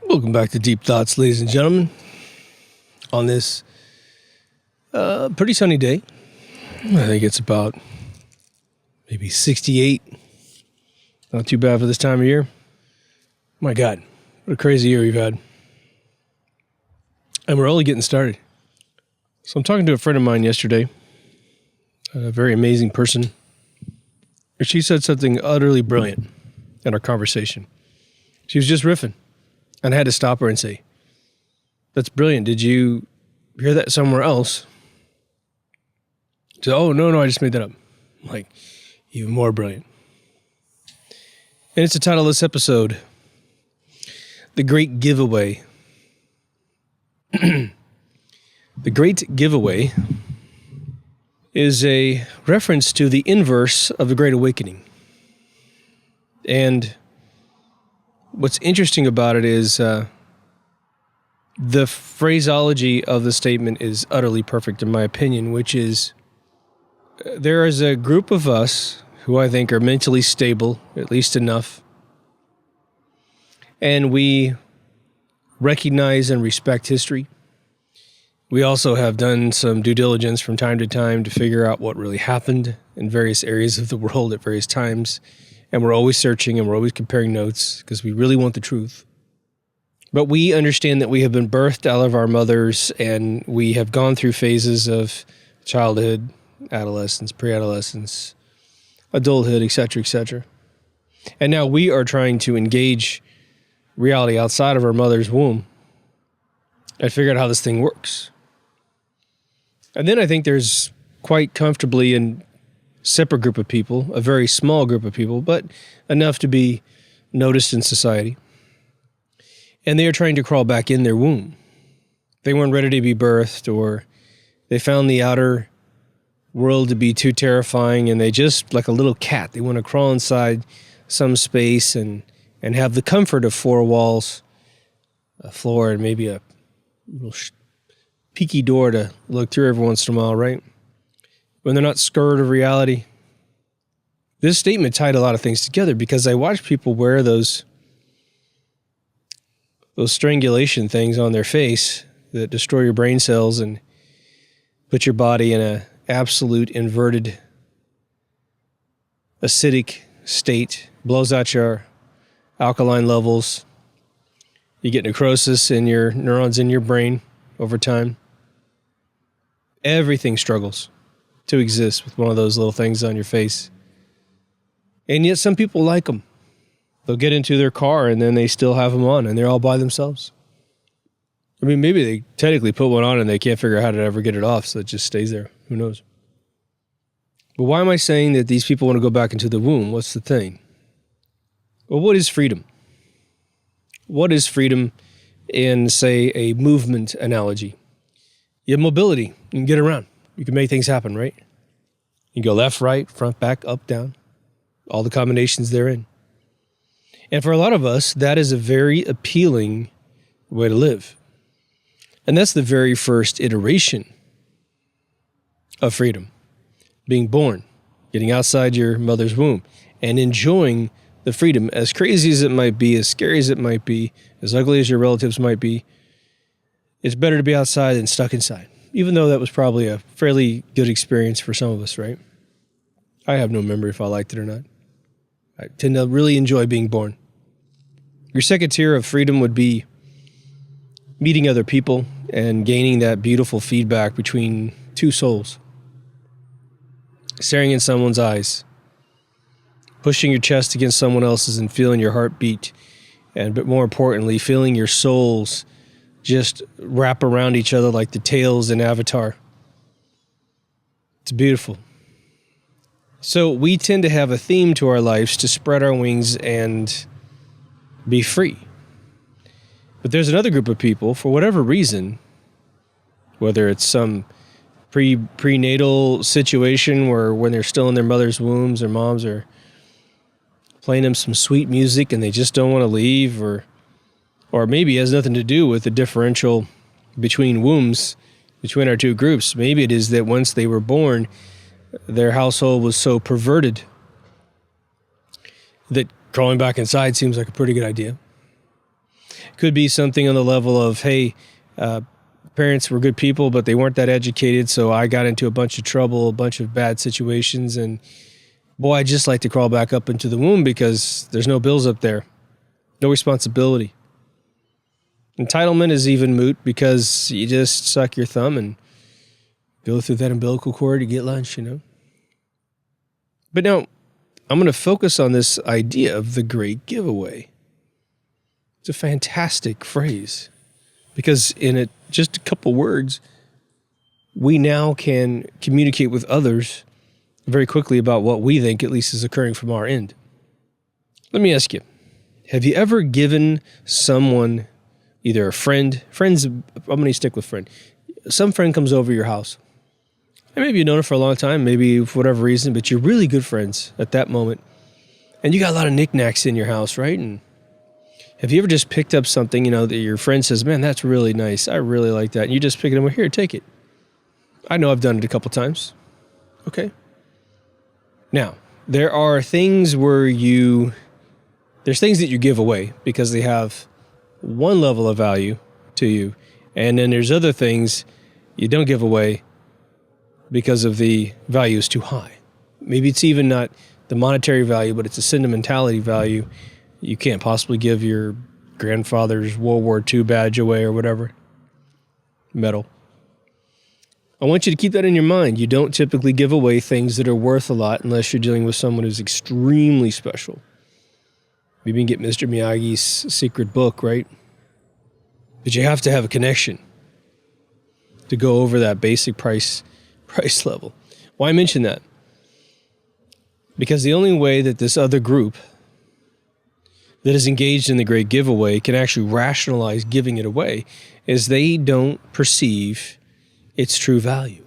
Welcome back to Deep Thoughts, ladies and gentlemen. On this pretty sunny day, I think it's about maybe 68. Not too bad for this time of year. My God, what a crazy year we've had. And we're only getting started. So I'm talking to a friend of mine yesterday, a very amazing person. And she said something utterly brilliant in our conversation. She was just riffing. And I had to stop her and say, "That's brilliant. Did you hear that somewhere else?" She said, "Oh, no, I just made that up." I'm like, even more brilliant. And it's the title of this episode, The Great Giveaway. The Great Giveaway is a reference to the inverse of the Great Awakening. And what's interesting about it is the phraseology of the statement is utterly perfect in my opinion, which is there is a group of us who I think are mentally stable, at least enough, and we recognize and respect history. We also have done some due diligence from time to time to figure out what really happened in various areas of the world at various times. And we're always searching and we're always comparing notes because we really want the truth. But we understand that we have been birthed out of our mothers and we have gone through phases of childhood, adolescence, pre-adolescence, adulthood, etc., etc. And now we are trying to engage reality outside of our mother's womb and figure out how this thing works. And then I think there's quite comfortably in separate group of people, a very small group of people, but enough to be noticed in society. And they are trying to crawl back in their womb. They weren't ready to be birthed, or they found the outer world to be too terrifying, and they just, like a little cat, they want to crawl inside some space and have the comfort of four walls, a floor, and maybe a little peeky door to look through every once in a while, right? When they're not scared of reality. This statement tied a lot of things together because I watch people wear those strangulation things on their face that destroy your brain cells and put your body in an absolute inverted acidic state, blows out your alkaline levels. You get necrosis in your neurons in your brain over time. Everything struggles to exist with one of those little things on your face. And yet some people like them. They'll get into their car and then they still have them on and they're all by themselves. I mean, maybe they technically put one on and they can't figure out how to ever get it off, so it just stays there. Who knows? But why am I saying that these people want to go back into the womb? What's the thing? Well, what is freedom? What is freedom in, say, a movement analogy? You have mobility. You can get around. You can make things happen, right? You can go left, right, front, back, up, down. All the combinations therein. And for a lot of us, that is a very appealing way to live. And that's the very first iteration of freedom. Being born, getting outside your mother's womb, and enjoying the freedom, as crazy as it might be, as scary as it might be, as ugly as your relatives might be. It's better to be outside than stuck inside. Even though that was probably a fairly good experience for some of us, right? I have no memory if I liked it or not. I tend to really enjoy being born. Your second tier of freedom would be meeting other people and gaining that beautiful feedback between two souls. Staring in someone's eyes. Pushing your chest against someone else's and feeling your heartbeat. And but more importantly, feeling your souls just wrap around each other like the tails in Avatar. It's beautiful. So we tend to have a theme to our lives to spread our wings and be free. But there's another group of people, for whatever reason, whether it's some prenatal situation where when they're still in their mother's wombs, their moms are playing them some sweet music and they just don't want to leave, or maybe it has nothing to do with the differential between wombs, between our two groups. Maybe it is that once they were born, their household was so perverted that crawling back inside seems like a pretty good idea. Could be something on the level of, hey, parents were good people, but they weren't that educated, so I got into a bunch of trouble, a bunch of bad situations, and boy, I'd just like to crawl back up into the womb because there's no bills up there, no responsibility. Entitlement is even moot because you just suck your thumb and go through that umbilical cord to get lunch, you know. But now, I'm going to focus on this idea of the great giveaway. It's a fantastic phrase because in just a couple words, we now can communicate with others very quickly about what we think at least is occurring from our end. Let me ask you, have you ever given someone, either a friends, I'm going to stick with friend. Some friend comes over your house. And maybe you've known her for a long time, maybe for whatever reason, but you're really good friends at that moment. And you got a lot of knickknacks in your house, right? And have you ever just picked up something, you know, that your friend says, man, that's really nice. I really like that. And you just pick it up, well, here, take it. I know I've done it a couple times. Okay. Now, there are things there's things that you give away because they have one level of value to you. And then there's other things you don't give away because of the value is too high. Maybe it's even not the monetary value, but it's a sentimentality value. You can't possibly give your grandfather's World War II badge away or whatever. Medal. I want you to keep that in your mind. You don't typically give away things that are worth a lot unless you're dealing with someone who's extremely special. Maybe you can get Mr. Miyagi's secret book, right? But you have to have a connection to go over that basic price level. Why mention that? Because the only way that this other group that is engaged in the great giveaway can actually rationalize giving it away is they don't perceive its true value.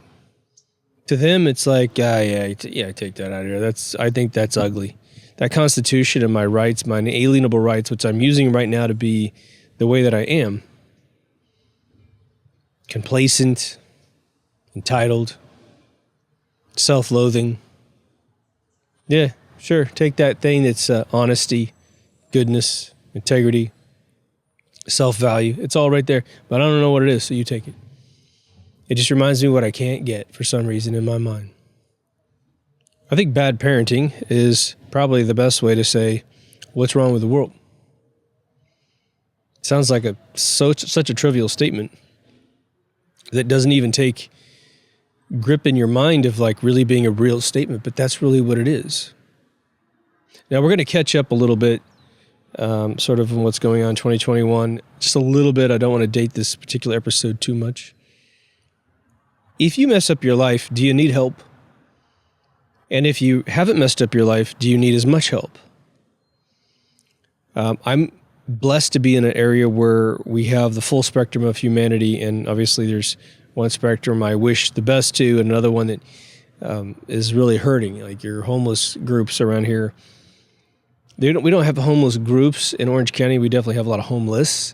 To them, it's like, take that out of here. I think that's ugly. That Constitution and my rights, my inalienable rights, which I'm using right now to be the way that I am, complacent, entitled, self-loathing. Yeah, sure. Take that thing that's honesty, goodness, integrity, self-value. It's all right there, but I don't know what it is, so you take it. It just reminds me of what I can't get for some reason in my mind. I think bad parenting is probably the best way to say what's wrong with the world. It sounds like such a trivial statement that doesn't even take grip in your mind of like really being a real statement, but that's really what it is. Now we're going to catch up a little bit, sort of on what's going on in 2021, just a little bit. I don't want to date this particular episode too much. If you mess up your life, do you need help? And if you haven't messed up your life, do you need as much help? I'm blessed to be in an area where we have the full spectrum of humanity, and obviously there's one spectrum I wish the best to, and another one that is really hurting, like your homeless groups around here. We don't have homeless groups in Orange County. We definitely have a lot of homeless.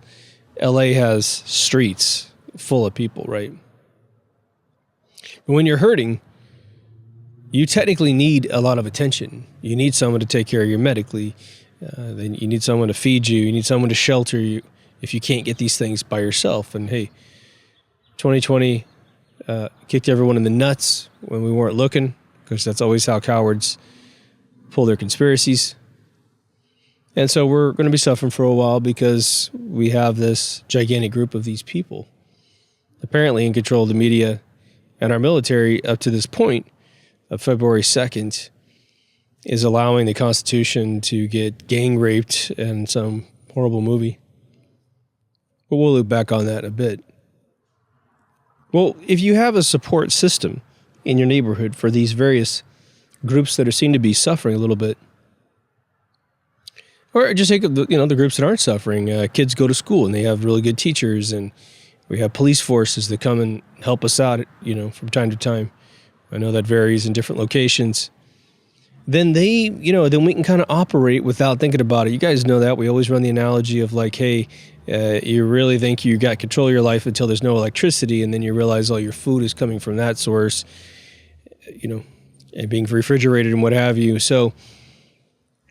LA has streets full of people, right? But when you're hurting, you technically need a lot of attention. You need someone to take care of you medically. Then you need someone to feed you. You need someone to shelter you if you can't get these things by yourself. And hey, 2020 kicked everyone in the nuts when we weren't looking, because that's always how cowards pull their conspiracies. And so we're going to be suffering for a while because we have this gigantic group of these people apparently in control of the media and our military up to this point of February 2nd is allowing the Constitution to get gang raped in some horrible movie. But we'll look back on that in a bit. Well, if you have a support system in your neighborhood for these various groups that seem to be suffering a little bit, or just take the groups that aren't suffering. Kids go to school and they have really good teachers, and we have police forces that come and help us out, from time to time. I know that varies in different locations. Then then we can kind of operate without thinking about it. You guys know that. We always run the analogy of like, hey, you really think you got control of your life until there's no electricity, and then you realize all your food is coming from that source, and being refrigerated and what have you. So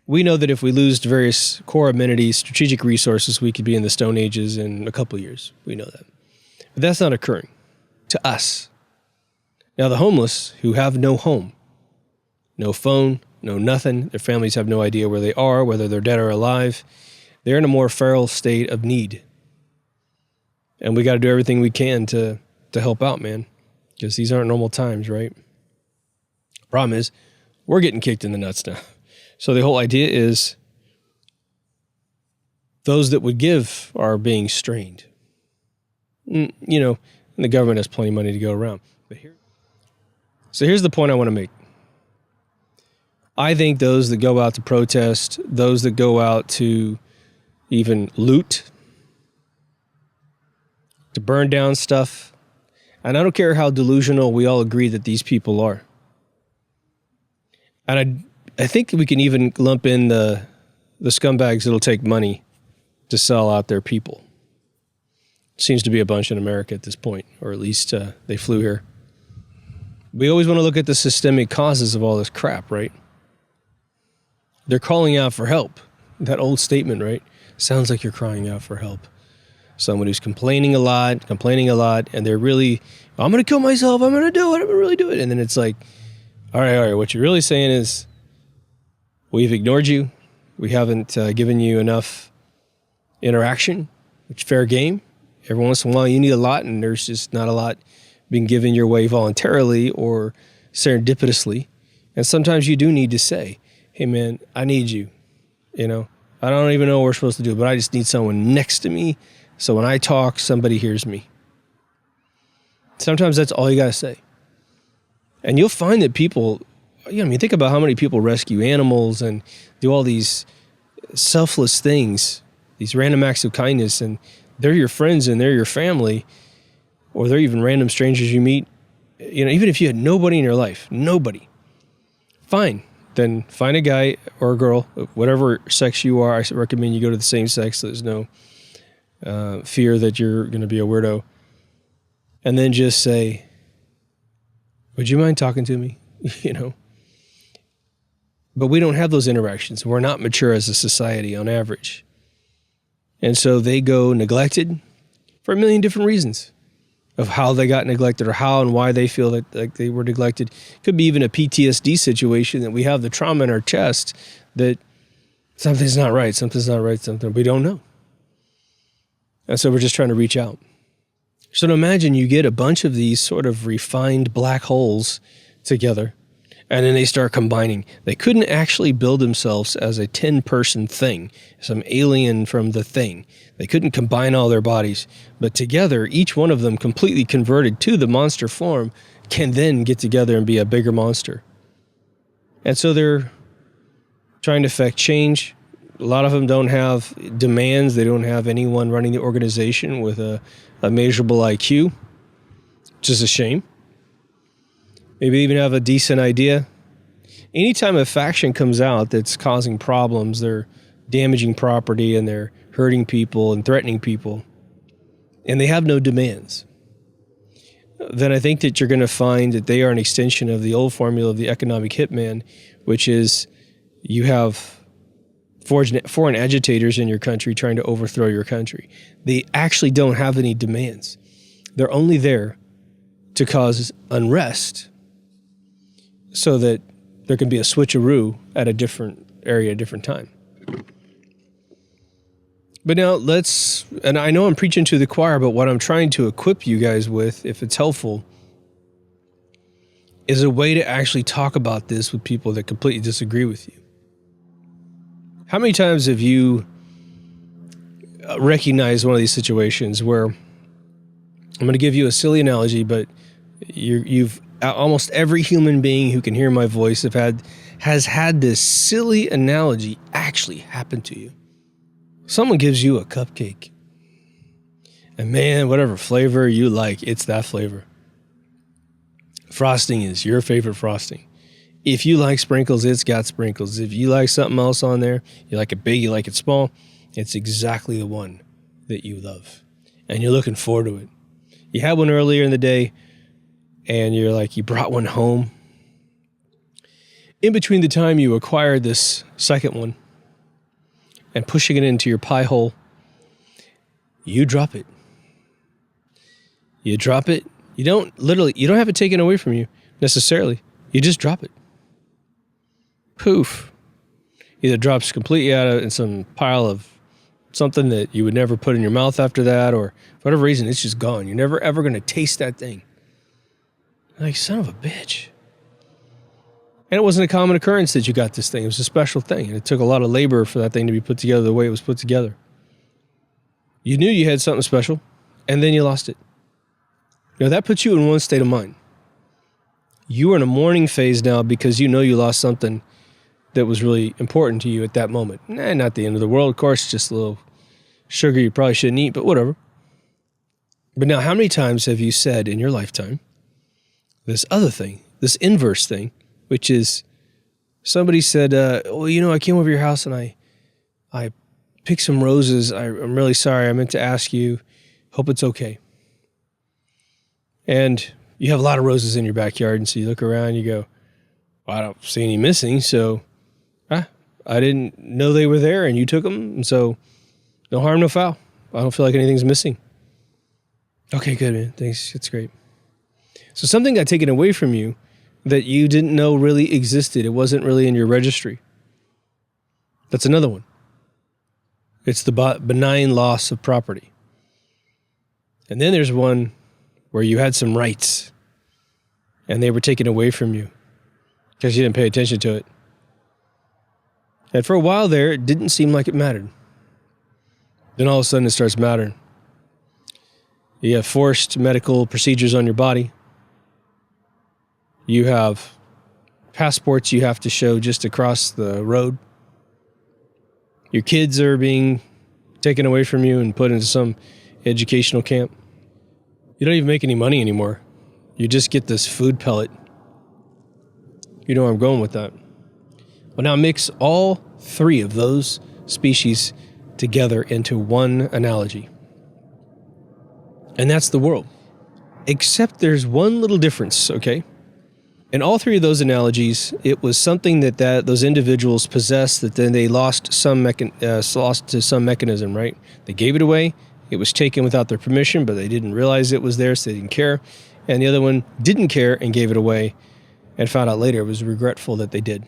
We know that if we lose various core amenities, strategic resources, we could be in the Stone Ages in a couple of years. We know that. But that's not occurring to us. Now, the homeless who have no home, no phone, no nothing, their families have no idea where they are, whether they're dead or alive, they're in a more feral state of need. And we got to do everything we can to help out, man, because these aren't normal times, right? Problem is, we're getting kicked in the nuts now. So the whole idea is those that would give are being strained. And the government has plenty of money to go around. So here's the point I want to make. I think those that go out to protest, those that go out to even loot, to burn down stuff, and I don't care how delusional we all agree that these people are. And I think we can even lump in the scumbags that'll take money to sell out their people. Seems to be a bunch in America at this point, or at least they flew here. We always want to look at the systemic causes of all this crap, right? They're calling out for help. That old statement, right? Sounds like you're crying out for help. Someone who's complaining a lot, and they're really, I'm going to kill myself, I'm going to do it, I'm going to really do it. And then it's like, all right, what you're really saying is, we've ignored you. We haven't given you enough interaction, which fair game. Every once in a while you need a lot, and there's just not a lot being given your way voluntarily or serendipitously. And sometimes you do need to say, hey man, I need you. I don't even know what we're supposed to do, but I just need someone next to me so when I talk, somebody hears me. Sometimes that's all you got to say. And you'll find that people, think about how many people rescue animals and do all these selfless things, these random acts of kindness, and they're your friends and they're your family, or they're even random strangers you meet. Even if you had nobody in your life, nobody, fine. Then find a guy or a girl, whatever sex you are. I recommend you go to the same sex. So there's no fear that you're going to be a weirdo. And then just say, would you mind talking to me? But we don't have those interactions. We're not mature as a society on average. And so they go neglected for a million different reasons of how they got neglected or how and why they feel that like they were neglected. Could be even a PTSD situation that we have the trauma in our chest that something's not right, something we don't know. And so we're just trying to reach out. So imagine you get a bunch of these sort of refined black holes together, and then they start combining. They couldn't actually build themselves as a 10-person thing, some alien from the thing. They couldn't combine all their bodies. But together, each one of them completely converted to the monster form can then get together and be a bigger monster. And so they're trying to affect change. A lot of them don't have demands. They don't have anyone running the organization with a measurable IQ, which is a shame. Maybe even have a decent idea. Anytime a faction comes out that's causing problems, they're damaging property and they're hurting people and threatening people, and they have no demands, then I think that you're going to find that they are an extension of the old formula of the economic hitman, which is you have foreign agitators in your country trying to overthrow your country. They actually don't have any demands. They're only there to cause unrest so that there can be a switcheroo at a different area, a different time. But now and I know I'm preaching to the choir, but what I'm trying to equip you guys with, if it's helpful, is a way to actually talk about this with people that completely disagree with you. How many times have you recognized one of these situations where, I'm going to give you a silly analogy, but you've almost every human being who can hear my voice has had this silly analogy actually happen to you. Someone gives you a cupcake, and man, whatever flavor you like, it's that flavor. Frosting is your favorite frosting. If you like sprinkles, it's got sprinkles. If you like something else on there, you like it big, you like it small, it's exactly the one that you love. And you're looking forward to it. You had one earlier in the day, and you're like, you brought one home. In between the time you acquire this second one and pushing it into your pie hole, you drop it. You drop it. You don't have it taken away from you necessarily. You just drop it. Poof. Either drops completely out of in some pile of something that you would never put in your mouth after that, or for whatever reason, it's just gone. You're never ever going to taste that thing. Like, son of a bitch. And it wasn't a common occurrence that you got this thing. It was a special thing. And it took a lot of labor for that thing to be put together the way it was put together. You knew you had something special, and then you lost it. That puts you in one state of mind. You are in a mourning phase now because you know you lost something that was really important to you at that moment. Not the end of the world, of course, just a little sugar you probably shouldn't eat, but whatever. But now, how many times have you said in your lifetime this other thing, this inverse thing, which is somebody said, I came over to your house and I picked some roses. I'm really sorry. I meant to ask you. Hope it's okay. And you have a lot of roses in your backyard, and so you look around and you go, well, I don't see any missing, so I didn't know they were there, and you took them, and so no harm, no foul. I don't feel like anything's missing. Okay, good, man. Thanks. It's great. So something got taken away from you that you didn't know really existed. It wasn't really in your registry. That's another one. It's the benign loss of property. And then there's one where you had some rights and they were taken away from you because you didn't pay attention to it. And for a while there, it didn't seem like it mattered. Then all of a sudden it starts mattering. You have forced medical procedures on your body. You have passports you have to show just across the road. Your kids are being taken away from you and put into some educational camp. You don't even make any money anymore. You just get this food pellet. You know where I'm going with that. Well, now mix all three of those species together into one analogy. And that's the world. Except there's one little difference, okay? In all three of those analogies, it was something that those individuals possessed that then they lost to some mechanism, right? They gave it away. It was taken without their permission, but they didn't realize it was there, so they didn't care. And the other one didn't care and gave it away and found out later it was regretful that they did.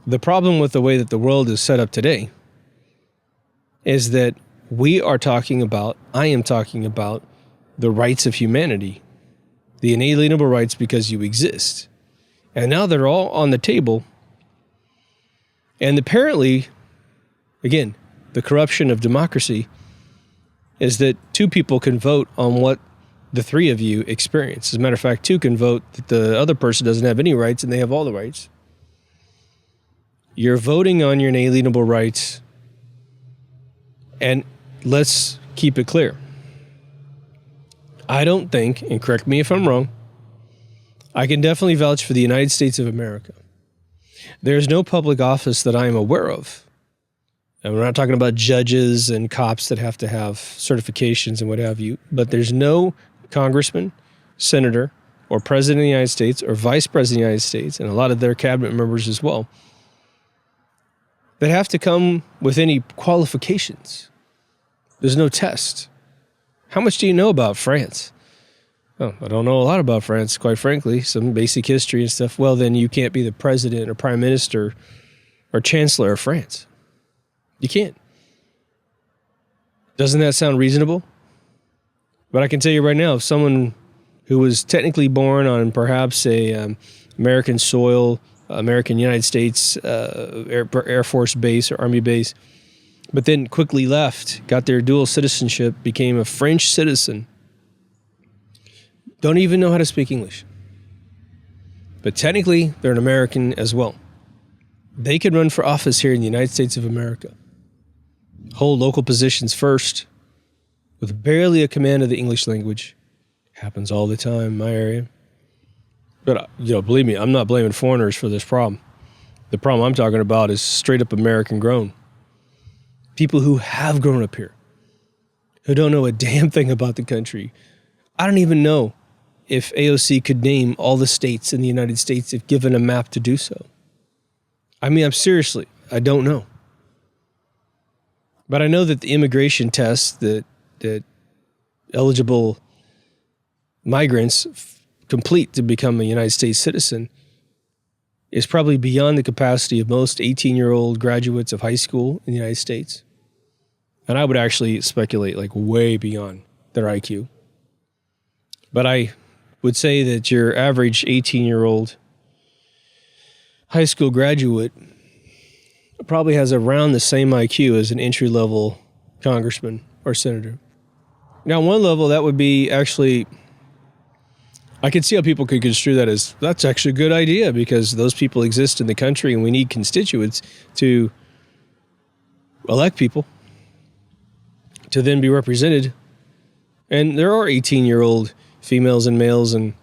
The problem with the way that the world is set up today is that I am talking about the rights of humanity, the inalienable rights because you exist. And now they're all on the table. And apparently, again, the corruption of democracy is that two people can vote on what the three of you experience. As a matter of fact, two can vote that the other person doesn't have any rights and they have all the rights. You're voting on your inalienable rights. And let's keep it clear. I don't think, and correct me if I'm wrong, I can definitely vouch for the United States of America. There's no public office that I am aware of. And we're not talking about judges and cops that have to have certifications and what have you, but there's no congressman, senator, or president of the United States, or vice president of the United States, and a lot of their cabinet members as well, that have to come with any qualifications. There's no test. How much do you know about France? Oh, I don't know a lot about France, quite frankly. Some basic history and stuff. Well, then you can't be the president or prime minister or chancellor of France. You can't. Doesn't that sound reasonable? But I can tell you right now, if someone who was technically born on perhaps a American soil, American United States Air Force base or Army base, but then quickly left, got their dual citizenship, became a French citizen, don't even know how to speak English. But technically, they're an American as well. They could run for office here in the United States of America. Hold local positions first, with barely a command of the English language. Happens all the time in my area. But, believe me, I'm not blaming foreigners for this problem. The problem I'm talking about is straight up American grown. People who have grown up here, who don't know a damn thing about the country. I don't even know if AOC could name all the states in the United States if given a map to do so. I mean, I don't know. But I know that the immigration test that eligible migrants complete to become a United States citizen is probably beyond the capacity of most 18-year-old graduates of high school in the United States. And I would actually speculate like way beyond their IQ. But I would say that your average 18-year-old high school graduate probably has around the same IQ as an entry-level congressman or senator. Now, on one level, that would be actually, I could see how people could construe that as, that's actually a good idea because those people exist in the country and we need constituents to elect people to then be represented. And there are 18-year-old females and males, and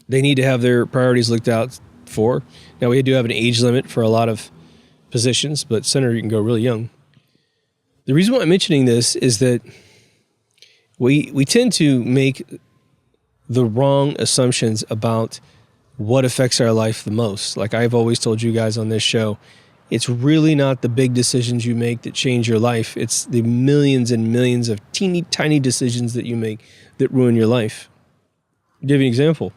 they need to have their priorities looked out for. Now, we do have an age limit for a lot of positions, but senator, you can go really young. The reason why I'm mentioning this is that we tend to make the wrong assumptions about what affects our life the most. Like I've always told you guys on this show, it's really not the big decisions you make that change your life. It's the millions and millions of teeny tiny decisions that you make that ruin your life. I'll give you an example.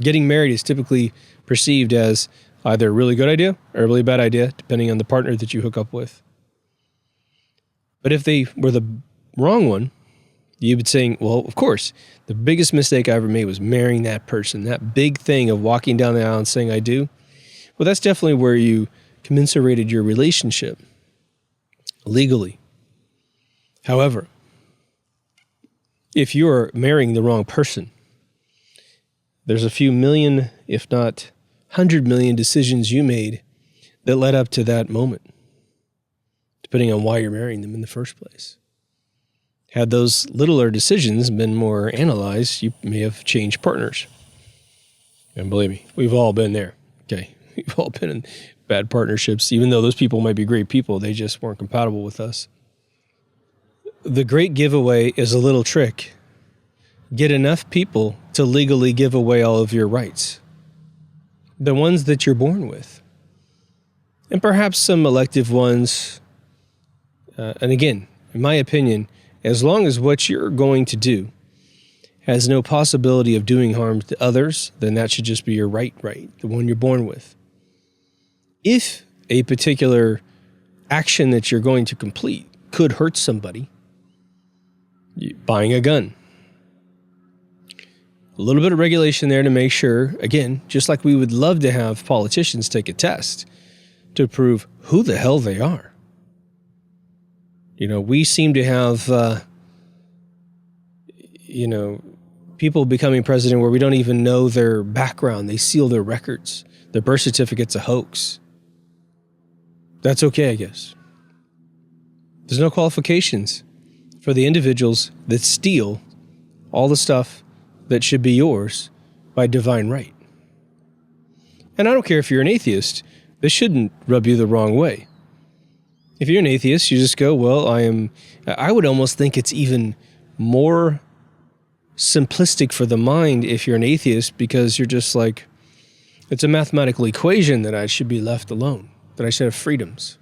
Getting married is typically perceived as either a really good idea or a really bad idea, depending on the partner that you hook up with. But if they were the wrong one, you'd be saying, well, of course, the biggest mistake I ever made was marrying that person. That big thing of walking down the aisle and saying I do. Well, that's definitely where you commiserated your relationship legally. However, if you're marrying the wrong person, there's a few million, if not 100 million decisions you made that led up to that moment, depending on why you're marrying them in the first place. Had those littler decisions been more analyzed, you may have changed partners. And believe me, we've all been there. Okay, we've all been in bad partnerships, even though those people might be great people, they just weren't compatible with us. The great giveaway is a little trick. Get enough people to legally give away all of your rights. The ones that you're born with. And perhaps some elective ones. And again, in my opinion, as long as what you're going to do has no possibility of doing harm to others, then that should just be your right, the one you're born with. If a particular action that you're going to complete could hurt somebody, buying a gun. A little bit of regulation there to make sure, again, just like we would love to have politicians take a test to prove who the hell they are. You know, we seem to have, people becoming president where we don't even know their background. They seal their records. Their birth certificate's a hoax. That's okay, I guess. There's no qualifications for the individuals that steal all the stuff that should be yours by divine right. And I don't care if you're an atheist. This shouldn't rub you the wrong way. If you're an atheist, you just go, well, I would almost think it's even more simplistic for the mind if you're an atheist, because you're just like, it's a mathematical equation that I should be left alone, that I should have freedoms.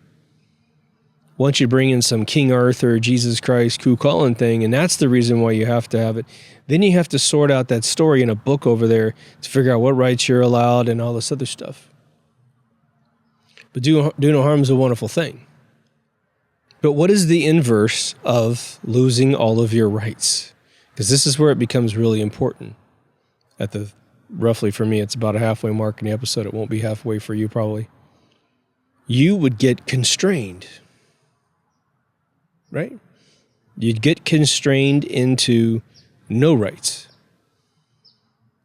Once you bring in some King Arthur, Jesus Christ, Ku Klux thing, and that's the reason why you have to have it, then you have to sort out that story in a book over there to figure out what rights you're allowed and all this other stuff. But do no harm is a wonderful thing. But what is the inverse of losing all of your rights? Because this is where it becomes really important. Roughly for me, it's about a halfway mark in the episode. It won't be halfway for you probably. You would get constrained. Right? You'd get constrained into no rights.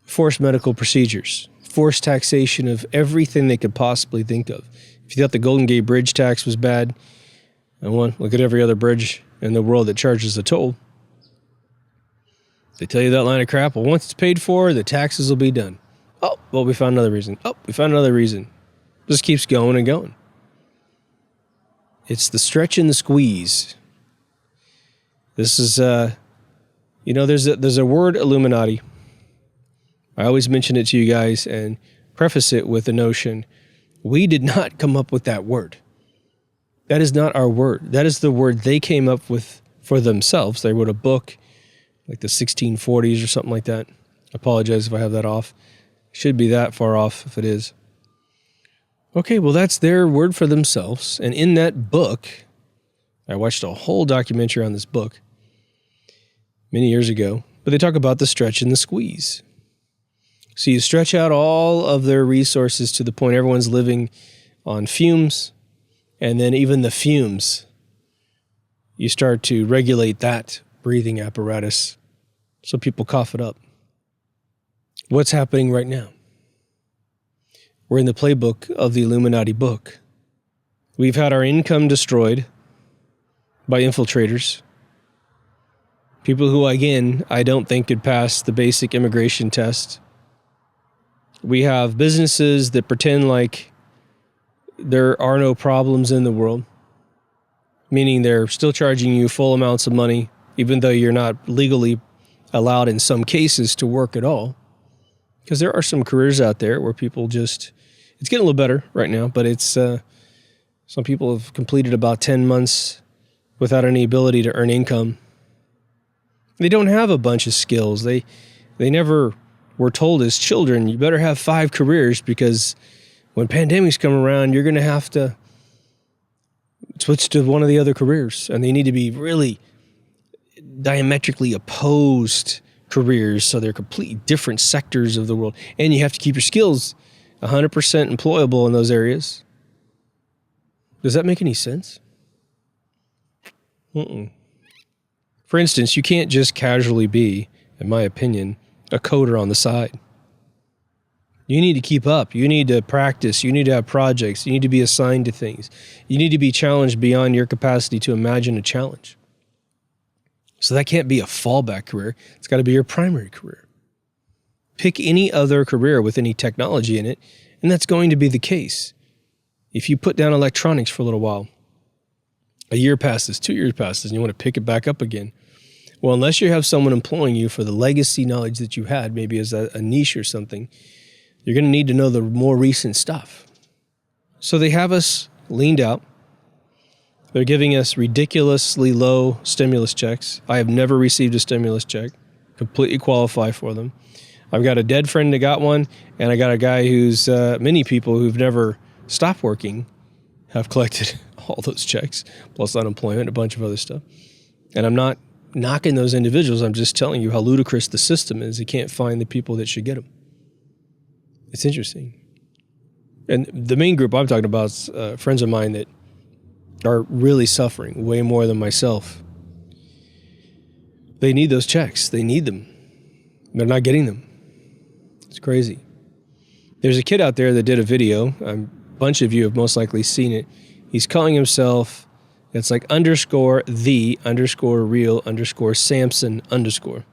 Forced medical procedures. Forced taxation of everything they could possibly think of. If you thought the Golden Gate Bridge tax was bad, look at every other bridge in the world that charges a toll. They tell you that line of crap. Well, once it's paid for, the taxes will be done. Oh, well, we found another reason. Oh, we found another reason. Just keeps going and going. It's the stretch and the squeeze. This is, You know, there's a word, Illuminati. I always mention it to you guys and preface it with the notion, we did not come up with that word. That is not our word. That is the word they came up with for themselves. They wrote a book, like the 1640s or something like that. I apologize if I have that off. Should be that far off if it is. Okay, well, that's their word for themselves. And in that book, I watched a whole documentary on this book many years ago, but they talk about the stretch and the squeeze. So you stretch out all of their resources to the point everyone's living on fumes, and then even the fumes, you start to regulate that breathing apparatus so people cough it up. What's happening right now? We're in the playbook of the Illuminati book. We've had our income destroyed by infiltrators. People who, again, I don't think could pass the basic immigration test. We have businesses that pretend like there are no problems in the world, meaning they're still charging you full amounts of money, even though you're not legally allowed in some cases to work at all. Because there are some careers out there where people just, it's getting a little better right now, but it's, some people have completed about 10 months without any ability to earn income. They don't have a bunch of skills. They never were told as children, you better have 5 careers because when pandemics come around, you're going to have to switch to one of the other careers. And they need to be really diametrically opposed careers, so they're completely different sectors of the world. And you have to keep your skills 100% employable in those areas. Does that make any sense? For instance, you can't just casually be, in my opinion, a coder on the side. You need to keep up. You need to practice. You need to have projects. You need to be assigned to things. You need to be challenged beyond your capacity to imagine a challenge. So that can't be a fallback career. It's got to be your primary career. Pick any other career with any technology in it, and that's going to be the case. If you put down electronics for a little while, a year passes, 2 years passes, and you want to pick it back up again. Well, unless you have someone employing you for the legacy knowledge that you had, maybe as a niche or something, you're going to need to know the more recent stuff. So they have us leaned out. They're giving us ridiculously low stimulus checks. I have never received a stimulus check. Completely qualify for them. I've got a dead friend that got one, and I got a guy who's, many people who've never stopped working have collected all those checks, plus unemployment, a bunch of other stuff. And I'm not knocking those individuals. I'm just telling you how ludicrous the system is. You can't find the people that should get them. It's interesting. And the main group I'm talking about is friends of mine that are really suffering way more than myself. They need those checks. They need them. They're not getting them. It's crazy. There's a kid out there that did a video. A bunch of you have most likely seen it. He's calling himself, it's like _the_real_Samson_.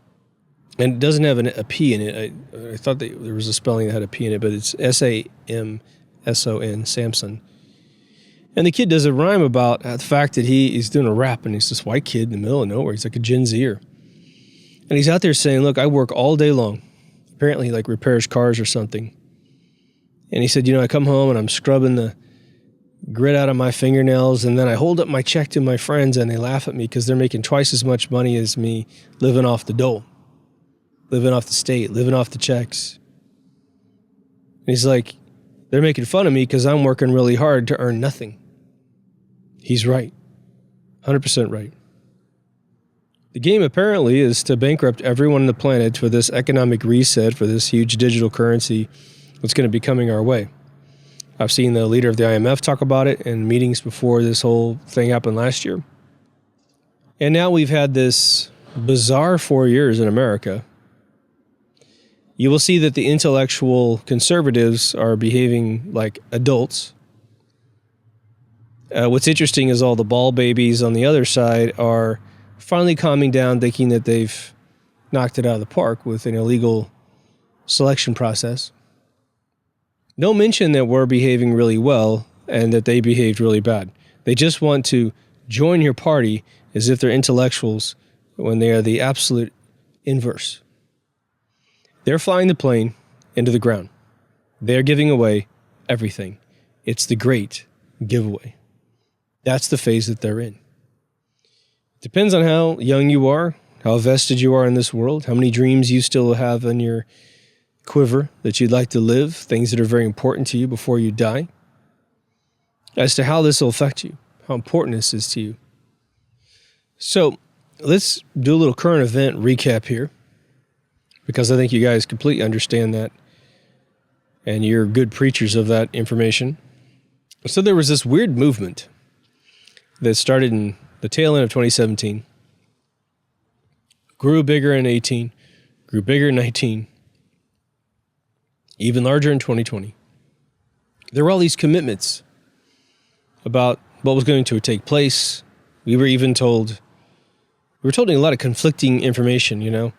And it doesn't have a P in it. I thought that there was a spelling that had a P in it, but it's SAMSON, Samson. And the kid does a rhyme about the fact that he's doing a rap, and he's this white kid in the middle of nowhere. He's like a Gen Zer. And he's out there saying, look, I work all day long. Apparently he like repairs cars or something. And he said, I come home and I'm scrubbing the grit out of my fingernails, and then I hold up my check to my friends and they laugh at me because they're making twice as much money as me living off the dole, living off the state, living off the checks. And he's like, they're making fun of me because I'm working really hard to earn nothing. He's right. 100% right. The game apparently is to bankrupt everyone on the planet for this economic reset, for this huge digital currency that's going to be coming our way. I've seen the leader of the IMF talk about it in meetings before this whole thing happened last year. And now we've had this bizarre 4 years in America. You will see that the intellectual conservatives are behaving like adults. What's interesting is all the ball babies on the other side are finally calming down, thinking that they've knocked it out of the park with an illegal selection process. No mention that we're behaving really well and that they behaved really bad. They just want to join your party as if they're intellectuals when they are the absolute inverse. They're flying the plane into the ground. They're giving away everything. It's the great giveaway. That's the phase that they're in. Depends on how young you are, how vested you are in this world, how many dreams you still have in your quiver that you'd like to live, things that are very important to you before you die, as to how this will affect you, how important this is to you. So let's do a little current event recap here, because I think you guys completely understand that, and you're good preachers of that information. So there was this weird movement that started in the tail end of 2017, grew bigger in 18, grew bigger in 19, even larger in 2020. There were all these commitments about what was going to take place. We were told a lot of conflicting information,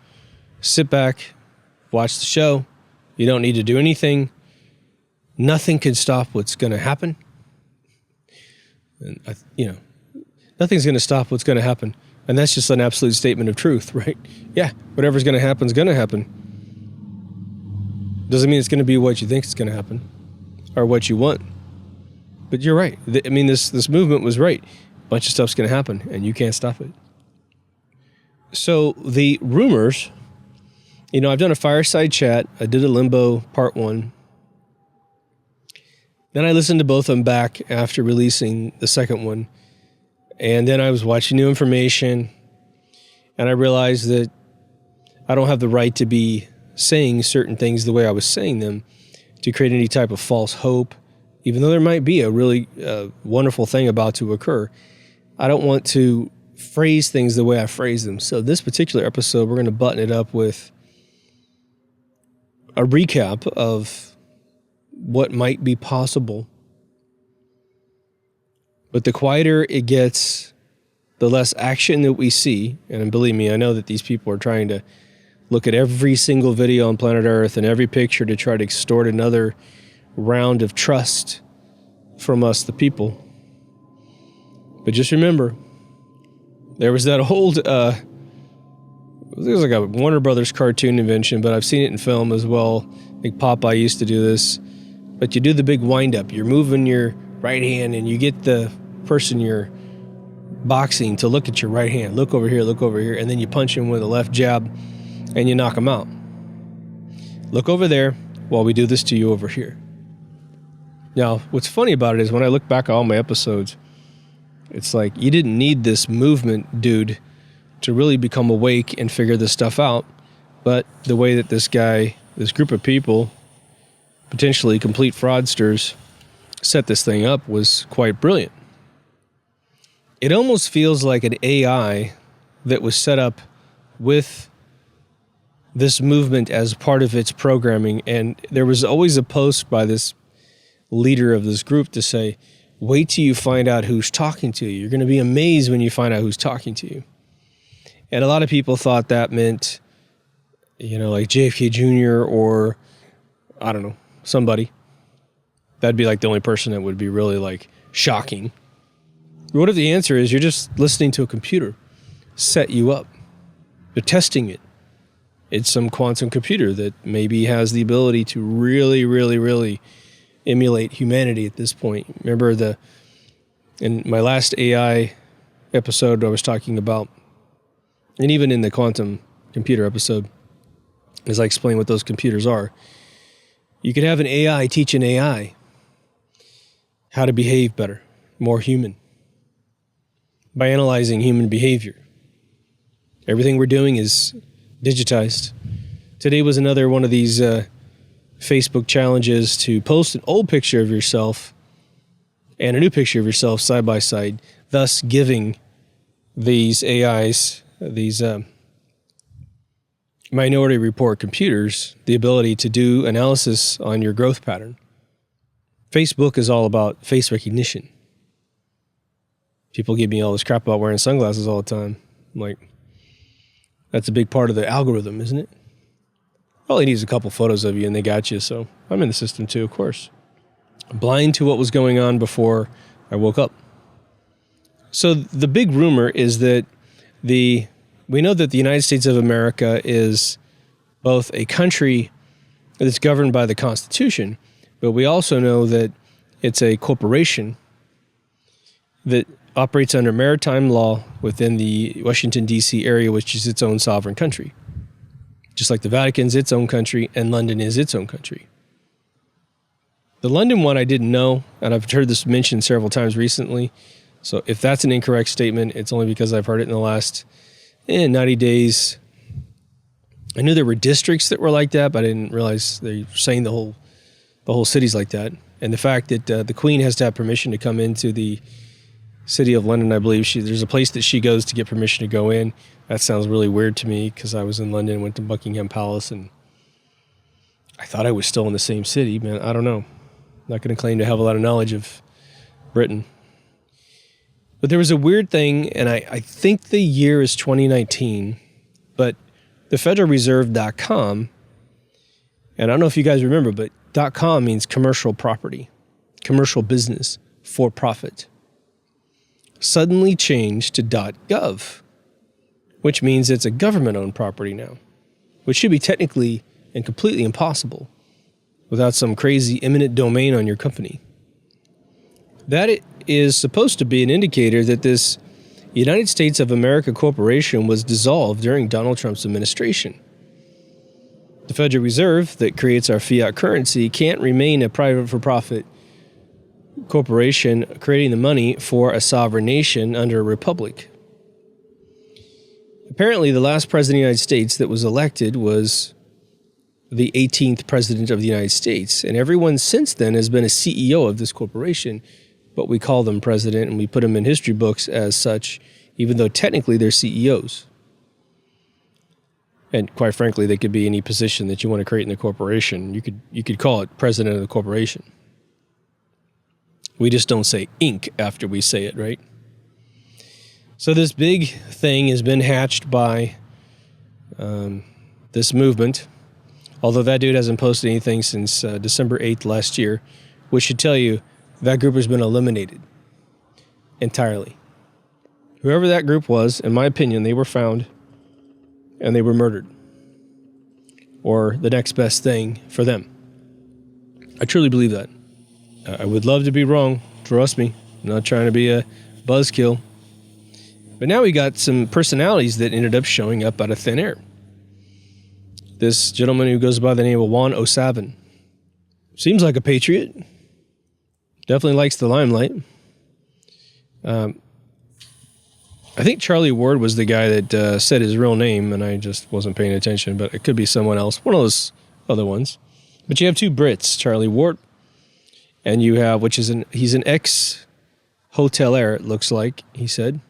Sit back, watch the show. You don't need to do anything. Nothing can stop what's going to happen. And, nothing's going to stop what's going to happen. And that's just an absolute statement of truth, right? Yeah, whatever's going to happen is going to happen. Doesn't mean it's going to be what you think it's going to happen or what you want. But you're right. This movement was right. A bunch of stuff's going to happen, and you can't stop it. So the rumors, I've done a fireside chat. I did a limbo part 1. Then I listened to both of them back after releasing the second one. And then I was watching new information, and I realized that I don't have the right to be saying certain things the way I was saying them to create any type of false hope, even though there might be a really wonderful thing about to occur. I don't want to phrase things the way I phrase them. So this particular episode, we're going to button it up with a recap of what might be possible. But the quieter it gets, the less action that we see. And believe me, I know that these people are trying to look at every single video on planet Earth and every picture to try to extort another round of trust from us, the people. But just remember, there was that old, it was like a Warner Brothers cartoon invention, but I've seen it in film as well. I think Popeye used to do this. But you do the big wind up. You're moving your right hand, and you get the person you're boxing to look at your right hand. Look over here, and then you punch him with a left jab, and you knock him out. Look over there while we do this to you over here. Now, what's funny about it is when I look back at all my episodes, it's like you didn't need this movement, dude, to really become awake and figure this stuff out. But the way that this group of people, potentially complete fraudsters, set this thing up was quite brilliant. It almost feels like an AI that was set up with this movement as part of its programming. And there was always a post by this leader of this group to say, wait till you find out who's talking to you. You're going to be amazed when you find out who's talking to you. And a lot of people thought that meant, like JFK Jr. or, I don't know, somebody. That'd be like the only person that would be really like shocking. What if the answer is you're just listening to a computer set you up? They're testing it. It's some quantum computer that maybe has the ability to really, really, really emulate humanity at this point. Remember in my last AI episode I was talking about, and even in the quantum computer episode, as I explain what those computers are, you could have an AI teach an AI how to behave better, more human, by analyzing human behavior. Everything we're doing is digitized. Today was another one of these Facebook challenges to post an old picture of yourself and a new picture of yourself side by side, thus giving these AIs, these Minority Report computers, the ability to do analysis on your growth pattern. Facebook is all about face recognition. People give me all this crap about wearing sunglasses all the time. I'm like, that's a big part of the algorithm, isn't it? All he needs is a couple photos of you and they got you, so I'm in the system too, of course. Blind to what was going on before I woke up. So the big rumor is that the we know that the United States of America is both a country that's governed by the Constitution, but we also know that it's a corporation that operates under maritime law within the Washington, D.C. area, which is its own sovereign country. Just like the Vatican's its own country and London is its own country. The London one I didn't know, and I've heard this mentioned several times recently. So if that's an incorrect statement, it's only because I've heard it in the last 90 days. I knew there were districts that were like that, but I didn't realize they were saying the whole city's like that. And the fact that the Queen has to have permission to come into the city of London, I believe there's a place that she goes to get permission to go in. That sounds really weird to me because I was in London and went to Buckingham Palace and I thought I was still in the same city, man. I don't know. I'm not going to claim to have a lot of knowledge of Britain. But there was a weird thing, and I think the year is 2019, but the FederalReserve.com, and I don't know if you guys remember, but .com means commercial property, commercial business, for profit, suddenly changed to .gov, which means it's a government-owned property now, which should be technically and completely impossible without some crazy eminent domain on your company. That is supposed to be an indicator that this United States of America corporation was dissolved during Donald Trump's administration. The Federal Reserve that creates our fiat currency can't remain a private for-profit corporation creating the money for a sovereign nation under a republic. Apparently, the last president of the United States that was elected was the 18th president of the United States, and everyone since then has been a CEO of this corporation, but we call them president and we put them in history books as such, even though technically they're CEOs. And quite frankly, they could be any position that you want to create in the corporation. You could call it president of the corporation. We just don't say Inc. after we say it, right? So this big thing has been hatched by this movement, although that dude hasn't posted anything since December 8th last year, which should tell you that group has been eliminated entirely. Whoever that group was, in my opinion, they were found and they were murdered, or the next best thing for them. I truly believe that. I would love to be wrong. Trust me. I'm not trying to be a buzzkill. But now we got some personalities that ended up showing up out of thin air. This gentleman who goes by the name of Juan O'Savin seems like a patriot. Definitely likes the limelight. I think Charlie Ward was the guy that said his real name, and I just wasn't paying attention, but it could be someone else. One of those other ones. But you have two Brits, Charlie Ward, and you have, he's an ex-hotelier, it looks like, he said.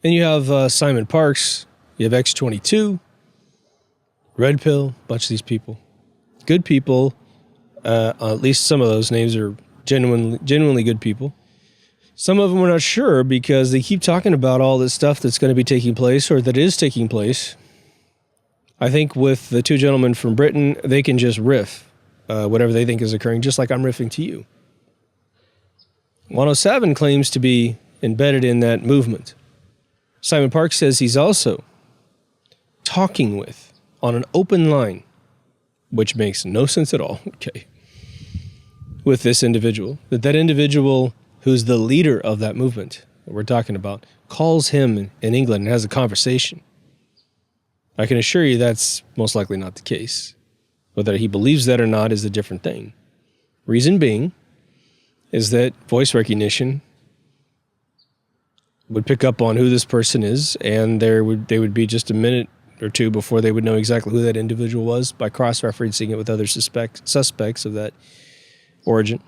Then you have Simon Parks, you have X-22, Red Pill, a bunch of these people. Good people, at least some of those names are genuinely good people. Some of them we're not sure because they keep talking about all this stuff that's going to be taking place or that is taking place. I think with the two gentlemen from Britain, they can just riff whatever they think is occurring, just like I'm riffing to you. 107 claims to be embedded in that movement. Simon Parks says he's also talking with on an open line, which makes no sense at all, okay, with this individual. That individual who's the leader of that movement that we're talking about, calls him in England and has a conversation. I can assure you that's most likely not the case. Whether he believes that or not is a different thing. Reason being is that voice recognition would pick up on who this person is, and they would be just a minute or two before they would know exactly who that individual was by cross-referencing it with other suspects of that origin.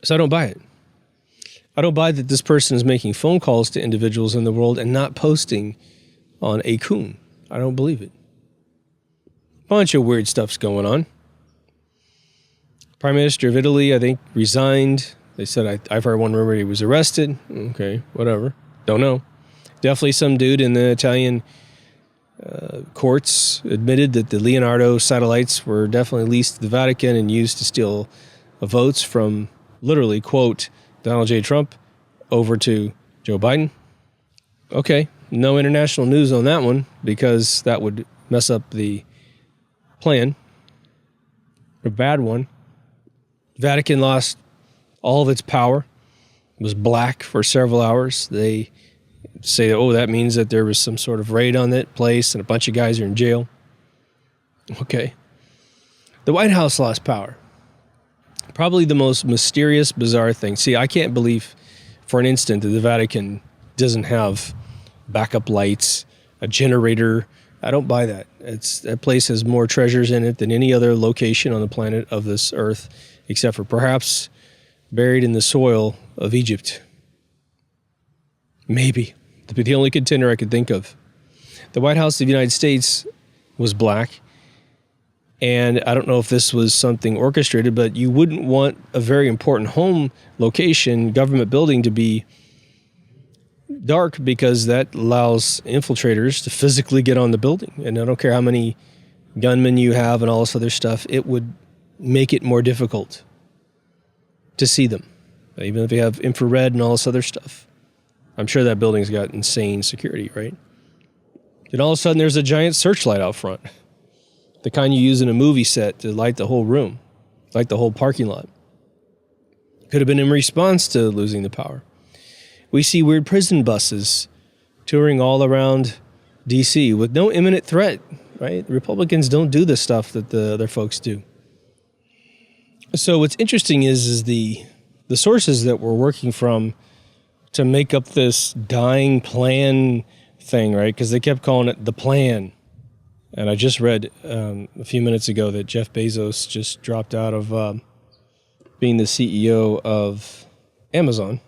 So I don't buy it. I don't buy that this person is making phone calls to individuals in the world and not posting on Akoon. I don't believe it. Bunch of weird stuff's going on. Prime Minister of Italy, I think, resigned. They said, I've heard one rumor he was arrested. Okay, whatever. Don't know. Definitely some dude in the Italian courts admitted that the Leonardo satellites were definitely leased to the Vatican and used to steal votes from, literally, quote, Donald J. Trump over to Joe Biden. Okay, no international news on that one because that would mess up the plan. A bad one. Vatican lost all of its power. It was black for several hours. They say, oh, that means that there was some sort of raid on that place and a bunch of guys are in jail. Okay. The White House lost power. Probably the most mysterious, bizarre thing. See, I can't believe for an instant that the Vatican doesn't have backup lights, a generator. I don't buy that. That place has more treasures in it than any other location on the planet of this earth, except for perhaps buried in the soil of Egypt. Maybe. The only contender I could think of. The White House of the United States was black. And I don't know if this was something orchestrated, but you wouldn't want a very important home location, government building, to be dark because that allows infiltrators to physically get on the building. And I don't care how many gunmen you have and all this other stuff, it would make it more difficult to see them, even if you have infrared and all this other stuff. I'm sure that building's got insane security, right? Then all of a sudden there's a giant searchlight out front. The kind you use in a movie set to light the whole room, light the whole parking lot. Could have been in response to losing the power. We see weird prison buses touring all around D.C. with no imminent threat, right? The Republicans don't do the stuff that the other folks do. So what's interesting is the sources that we're working from to make up this dying plan thing, right? Because they kept calling it the plan. And I just read a few minutes ago that Jeff Bezos just dropped out of being the CEO of Amazon,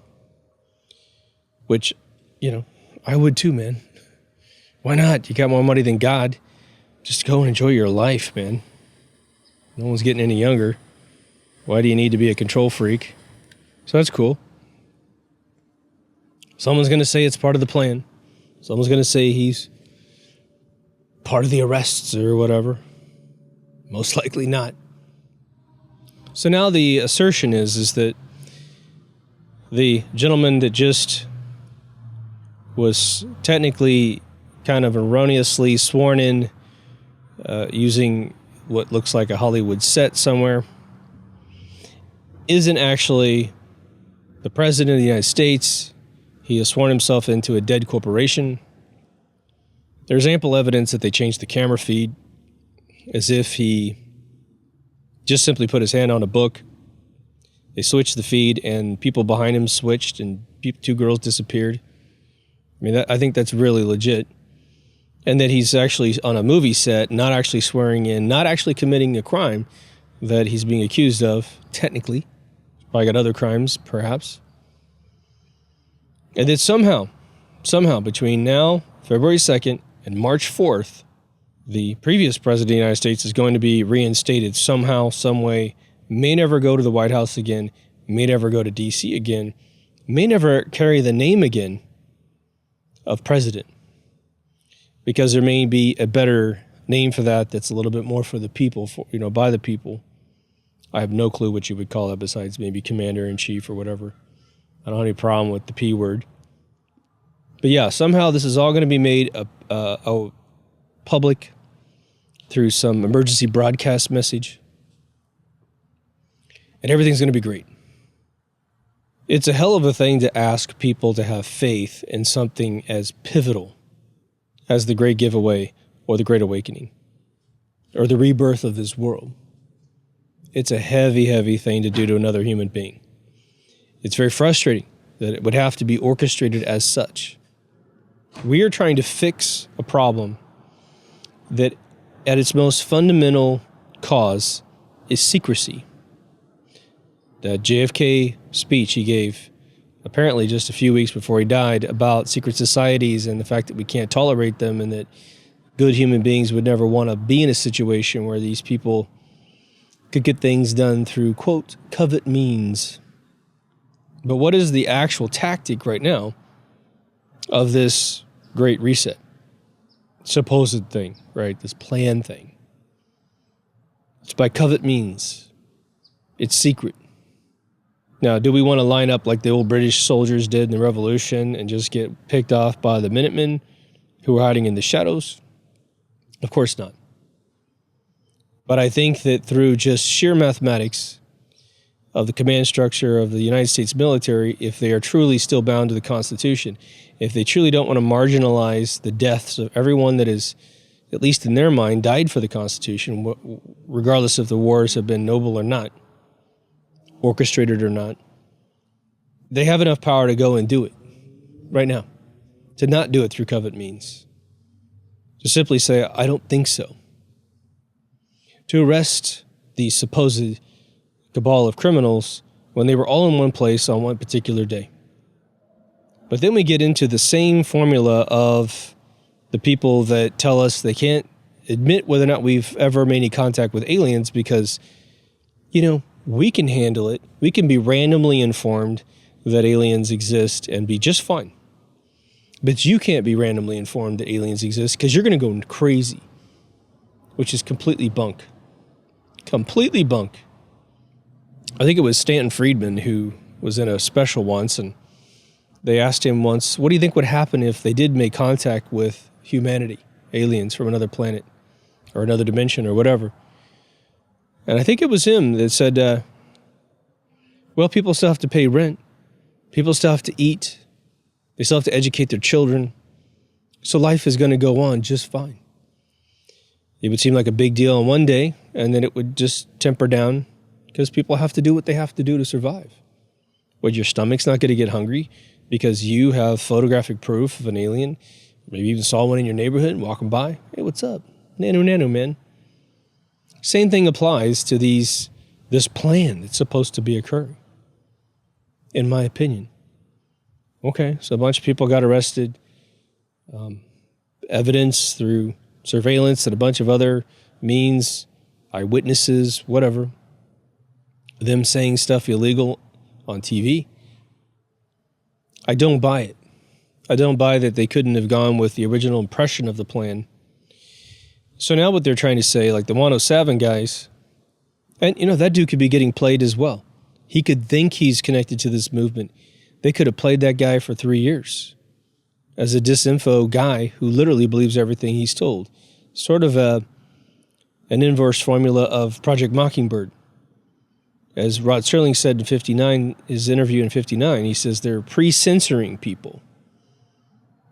which, I would too, man. Why not? You got more money than God. Just go and enjoy your life, man. No one's getting any younger. Why do you need to be a control freak? So that's cool. Someone's going to say it's part of the plan. Someone's going to say he's part of the arrests or whatever. Most likely not. So now the assertion is that the gentleman that just was technically kind of erroneously sworn in using what looks like a Hollywood set somewhere isn't actually the president of the United States. He has sworn himself into a dead corporation. There's ample evidence that they changed the camera feed as if he just simply put his hand on a book. They switched the feed and people behind him switched and two girls disappeared. I mean, I think that's really legit. And that he's actually on a movie set, not actually swearing in, not actually committing a crime that he's being accused of, technically. Probably got other crimes, perhaps. And that somehow, between now, February 2nd, and March 4th, the previous president of the United States is going to be reinstated somehow, some way, may never go to the White House again, may never go to D.C. again, may never carry the name again of president. Because there may be a better name for that that's a little bit more for the people, by the people. I have no clue what you would call that besides maybe commander-in-chief or whatever. I don't have any problem with the P word. But yeah, somehow this is all going to be made a public through some emergency broadcast message. And everything's going to be great. It's a hell of a thing to ask people to have faith in something as pivotal as the Great Giveaway or the Great Awakening or the rebirth of this world. It's a heavy, heavy thing to do to another human being. It's very frustrating that it would have to be orchestrated as such. We are trying to fix a problem that at its most fundamental cause is secrecy. That JFK speech he gave apparently just a few weeks before he died about secret societies and the fact that we can't tolerate them and that good human beings would never want to be in a situation where these people could get things done through, quote, covert means. But what is the actual tactic right now of this great reset? Supposed thing, right? This plan thing. It's by covert means. It's secret. Now, do we want to line up like the old British soldiers did in the Revolution and just get picked off by the Minutemen who are hiding in the shadows? Of course not. But I think that through just sheer mathematics of the command structure of the United States military, if they are truly still bound to the Constitution, if they truly don't want to marginalize the deaths of everyone that is, at least in their mind, died for the Constitution, regardless if the wars have been noble or not, orchestrated or not, they have enough power to go and do it right now, to not do it through covert means, to simply say, I don't think so, to arrest the supposed cabal of criminals when they were all in one place on one particular day. But then we get into the same formula of the people that tell us they can't admit whether or not we've ever made any contact with aliens because, we can handle it. We can be randomly informed that aliens exist and be just fine. But you can't be randomly informed that aliens exist because you're going to go crazy, which is completely bunk. Completely bunk. I think it was Stanton Friedman who was in a special once, and they asked him once, what do you think would happen if they did make contact with humanity, aliens from another planet or another dimension or whatever? And I think it was him that said, well, people still have to pay rent. People still have to eat. They still have to educate their children. So life is going to go on just fine. It would seem like a big deal on one day, and then it would just temper down because people have to do what they have to do to survive. What, your stomach's not going to get hungry because you have photographic proof of an alien? Maybe you even saw one in your neighborhood walking by. Hey, what's up? Nano, man. Same thing applies to this plan that's supposed to be occurring, in my opinion. Okay, so a bunch of people got arrested. Evidence through surveillance and a bunch of other means, eyewitnesses, whatever. Them saying stuff illegal on TV. I don't buy it. I don't buy that they couldn't have gone with the original impression of the plan. So now what they're trying to say, like the 107 guys, and that dude could be getting played as well. He could think he's connected to this movement. They could have played that guy for 3 years as a disinfo guy who literally believes everything he's told. Sort of an inverse formula of Project Mockingbird. As Rod Serling said in 59, his interview in 59, he says they're pre-censoring people.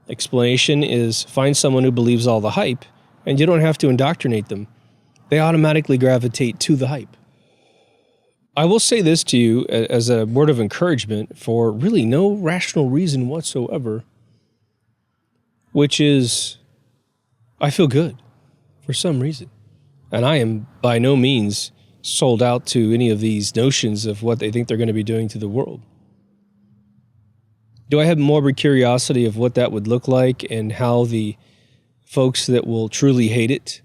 Explanation is find someone who believes all the hype, and you don't have to indoctrinate them. They automatically gravitate to the hype. I will say this to you as a word of encouragement for really no rational reason whatsoever, which is I feel good for some reason. And I am by no means sold out to any of these notions of what they think they're going to be doing to the world. Do I have morbid curiosity of what that would look like and how the folks that will truly hate it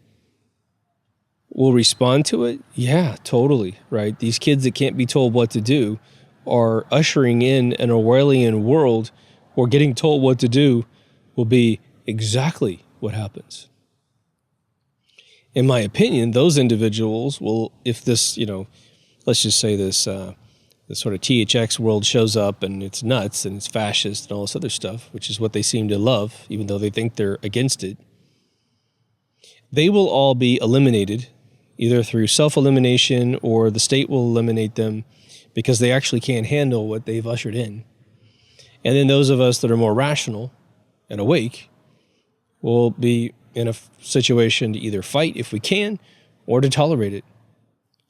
will respond to it? Yeah, totally, right? These kids that can't be told what to do are ushering in an Orwellian world where getting told what to do will be exactly what happens. In my opinion, those individuals will, if this, let's just say this sort of THX world shows up and it's nuts and it's fascist and all this other stuff, which is what they seem to love, even though they think they're against it, they will all be eliminated either through self-elimination or the state will eliminate them because they actually can't handle what they've ushered in. And then those of us that are more rational and awake will be in a situation to either fight if we can or to tolerate it.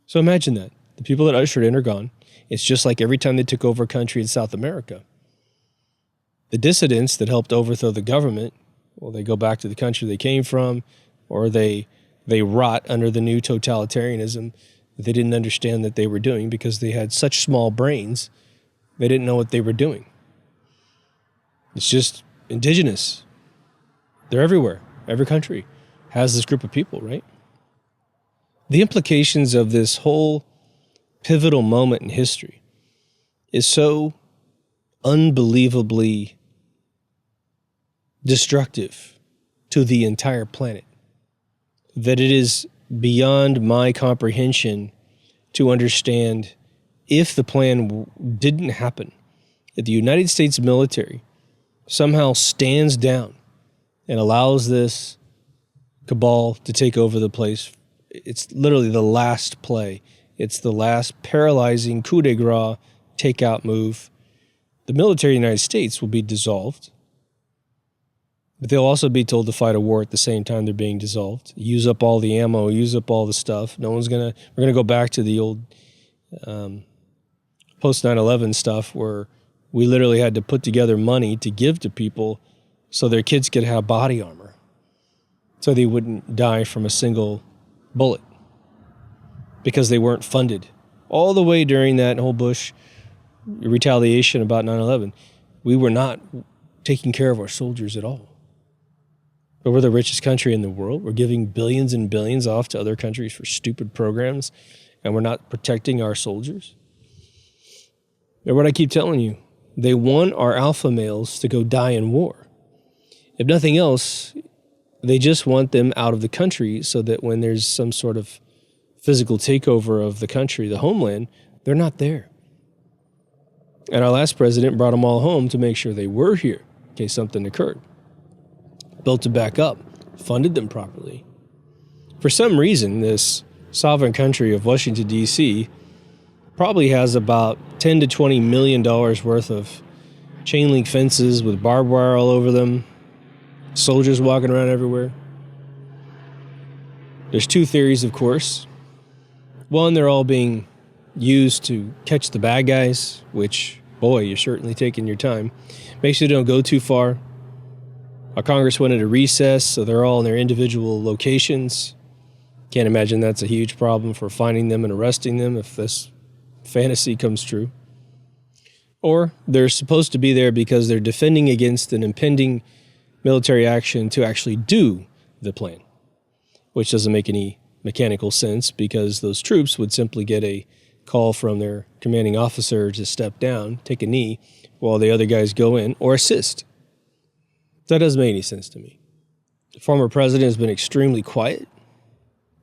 So imagine that. The people that ushered in are gone. It's just like every time they took over a country in South America. The dissidents that helped overthrow the government, well, they go back to the country they came from, or they rot under the new totalitarianism that they didn't understand that they were doing because they had such small brains, they didn't know what they were doing. It's just indigenous. They're everywhere. Every country has this group of people, right? The implications of this whole pivotal moment in history is so unbelievably destructive to the entire planet that it is beyond my comprehension to understand if the plan didn't happen, if the United States military somehow stands down and allows this cabal to take over the place, it's literally the last play. It's the last paralyzing coup de grace takeout move. The military of the United States will be dissolved, but they'll also be told to fight a war at the same time they're being dissolved. Use up all the ammo, use up all the stuff. We're going to go back to the old post 9/11 stuff where we literally had to put together money to give to people so their kids could have body armor, so they wouldn't die from a single bullet because they weren't funded. All the way during that whole Bush retaliation about 9/11, we were not taking care of our soldiers at all. But we're the richest country in the world. We're giving billions and billions off to other countries for stupid programs, and we're not protecting our soldiers. And what I keep telling you, they want our alpha males to go die in war. If nothing else, they just want them out of the country so that when there's some sort of physical takeover of the country, the homeland, they're not there. And our last president brought them all home to make sure they were here in case something occurred. Built it back up, funded them properly. For some reason, this sovereign country of Washington, D.C. probably has about $10 to $20 million worth of chain link fences with barbed wire all over them, soldiers walking around everywhere. There's two theories, of course. One, they're all being used to catch the bad guys, which, boy, you're certainly taking your time. Make sure they don't go too far. Our Congress went into recess, so they're all in their individual locations. Can't imagine that's a huge problem for finding them and arresting them if this fantasy comes true. Or they're supposed to be there because they're defending against an impending military action to actually do the plan, which doesn't make any mechanical sense because those troops would simply get a call from their commanding officer to step down, take a knee, while the other guys go in or assist. That doesn't make any sense to me. The former president has been extremely quiet,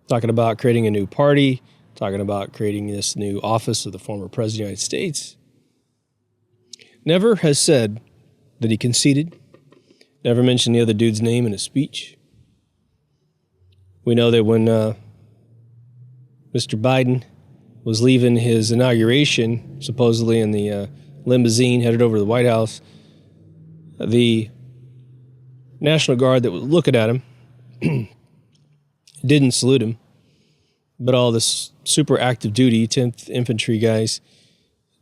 talking about creating a new party, talking about creating this new office of the former president of the United States. Never has said that he conceded, never mentioned the other dude's name in a speech. We know that when Mr. Biden was leaving his inauguration, supposedly in the limousine headed over to the White House, the National Guard that was looking at him didn't salute him, but all the super active duty 10th Infantry guys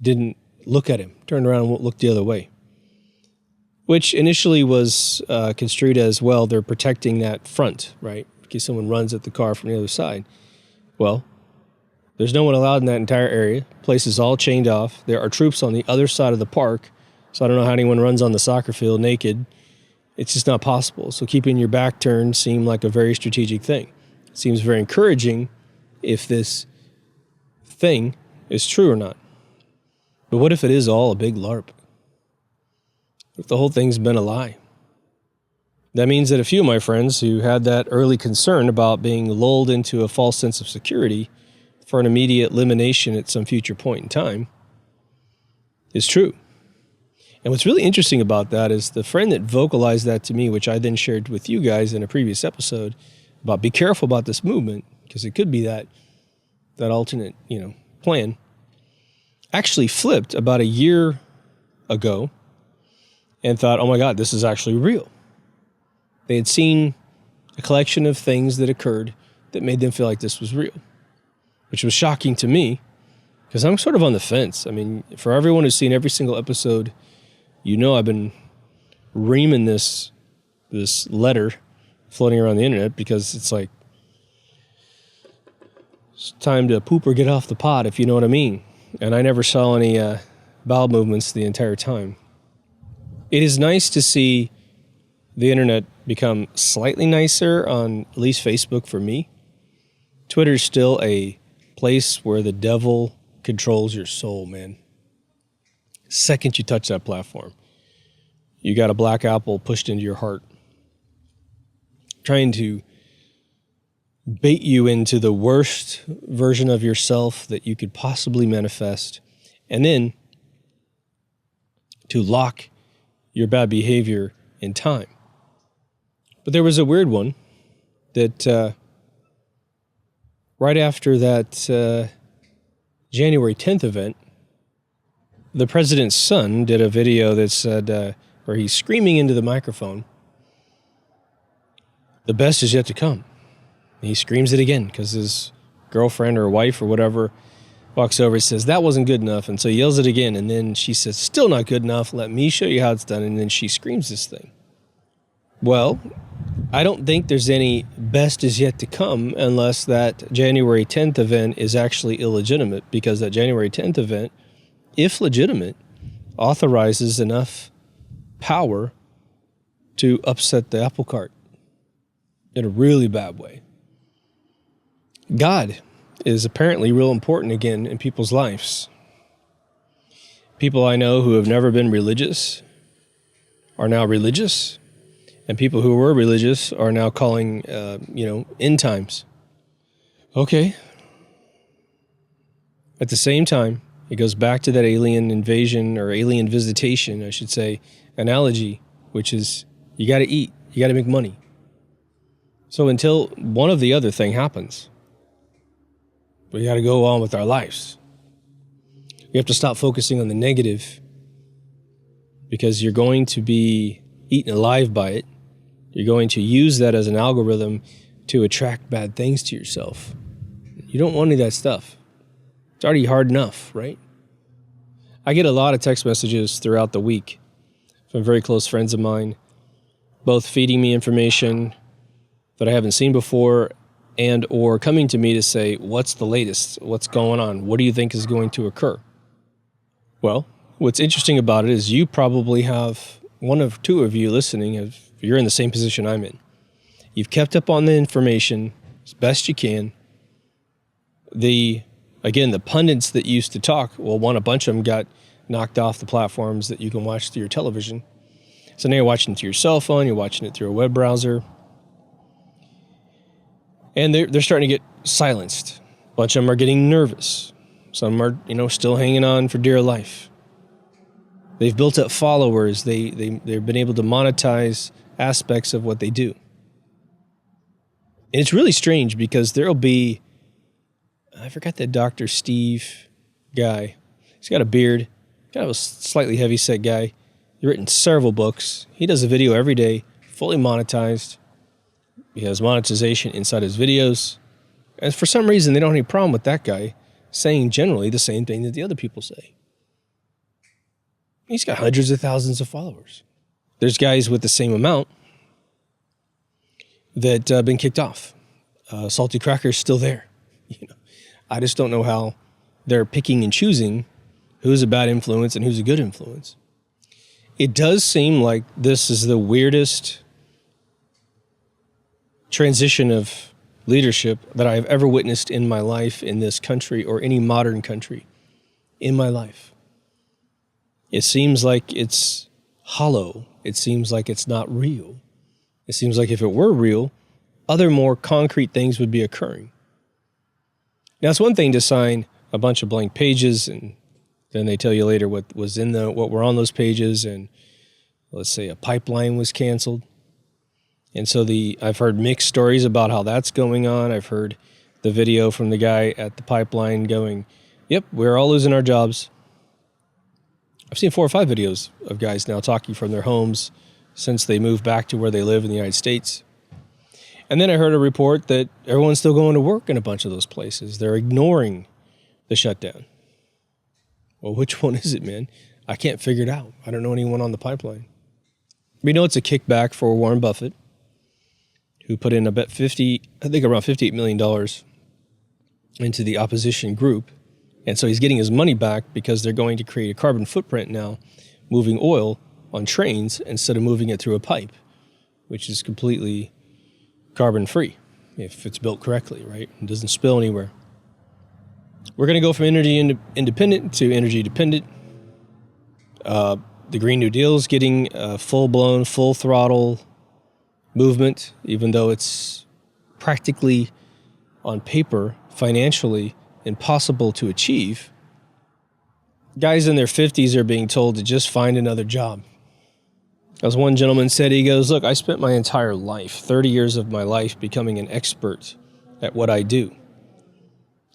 didn't look at him, turned around and looked the other way, which initially was construed as, well, they're protecting that front, right, in case someone runs at the car from the other side. Well, there's no one allowed in that entire area. Place is all chained off. There are troops on the other side of the park, so I don't know how anyone runs on the soccer field naked. It's just not possible. So keeping your back turned seemed like a very strategic thing. It seems very encouraging if this thing is true or not. But what if it is all a big LARP? If the whole thing's been a lie? That means that a few of my friends who had that early concern about being lulled into a false sense of security for an immediate elimination at some future point in time is true. And what's really interesting about that is the friend that vocalized that to me, which I then shared with you guys in a previous episode, about be careful about this movement, because it could be that alternate, plan, actually flipped about a year ago and thought, oh my God, this is actually real. They had seen a collection of things that occurred that made them feel like this was real, which was shocking to me because I'm sort of on the fence. I mean, for everyone who's seen every single episode, I've been reaming this letter floating around the internet because it's like, it's time to poop or get off the pot, if you know what I mean. And I never saw any bowel movements the entire time. It is nice to see the internet become slightly nicer on at least Facebook for me. Twitter's still a place where the devil controls your soul, man. Second you touch that platform, you got a black apple pushed into your heart, trying to bait you into the worst version of yourself that you could possibly manifest, and then to lock your bad behavior in time. But there was a weird one that right after that January 10th event, the president's son did a video that said, where he's screaming into the microphone, "The best is yet to come." And he screams it again because his girlfriend or wife or whatever walks over and says, "That wasn't good enough." And so he yells it again. And then she says, "Still not good enough. Let me show you how it's done." And then she screams this thing. Well, I don't think there's any best is yet to come unless that January 10th event is actually illegitimate, because that January 10th event, if legitimate, authorizes enough power to upset the apple cart in a really bad way. God is apparently real important again in people's lives. People I know who have never been religious are now religious, and people who were religious are now calling, end times. Okay. At the same time, it goes back to that alien invasion, or alien visitation, I should say, analogy, which is you got to eat, you got to make money. So until one of the other thing happens, we got to go on with our lives. We have to stop focusing on the negative, because you're going to be eaten alive by it. You're going to use that as an algorithm to attract bad things to yourself. You don't want any of that stuff. It's already hard enough, right? I get a lot of text messages throughout the week from very close friends of mine, both feeding me information that I haven't seen before, and or coming to me to say, "What's the latest? What's going on? What do you think is going to occur?" Well, what's interesting about it is you probably have one of two of you listening. If you're in the same position I'm in, you've kept up on the information as best you can. The pundits that used to talk, well, a bunch of them got knocked off the platforms that you can watch through your television. So now you're watching it through your cell phone, you're watching it through a web browser. And they're starting to get silenced. A bunch of them are getting nervous. Some are, still hanging on for dear life. They've built up followers. They've been able to monetize aspects of what they do. And it's really strange, because there'll be, I forgot that Dr. Steve guy. He's got a beard, kind of a slightly heavy-set guy. He's written several books. He does a video every day, fully monetized. He has monetization inside his videos. And for some reason, they don't have any problem with that guy saying generally the same thing that the other people say. He's got hundreds of thousands of followers. There's guys with the same amount that have been kicked off. Salty Cracker's still there. I just don't know how they're picking and choosing who's a bad influence and who's a good influence. It does seem like this is the weirdest transition of leadership that I've ever witnessed in my life in this country, or any modern country in my life. It seems like it's hollow. It seems like it's not real. It seems like if it were real, other more concrete things would be occurring. Now, it's one thing to sign a bunch of blank pages, and then they tell you later what were on those pages, and let's say a pipeline was canceled. And so I've heard mixed stories about how that's going on. I've heard the video from the guy at the pipeline going, "Yep, we're all losing our jobs." I've seen 4 or 5 videos of guys now talking from their homes since they moved back to where they live in the United States. And then I heard a report that everyone's still going to work in a bunch of those places. They're ignoring the shutdown. Well, which one is it, man? I can't figure it out. I don't know anyone on the pipeline. We know it's a kickback for Warren Buffett, who put in around $58 million into the opposition group. And so he's getting his money back because they're going to create a carbon footprint now, moving oil on trains instead of moving it through a pipe, which is completely carbon-free if it's built correctly, right? It doesn't spill anywhere. We're going to go from energy independent to energy dependent. The Green New Deal is getting a full-blown, full-throttle movement, even though it's practically, on paper, financially impossible to achieve. guys in their 50s are being told to just find another job. As one gentleman said, he goes, look, I spent my entire life, 30 years of my life, becoming an expert at what I do.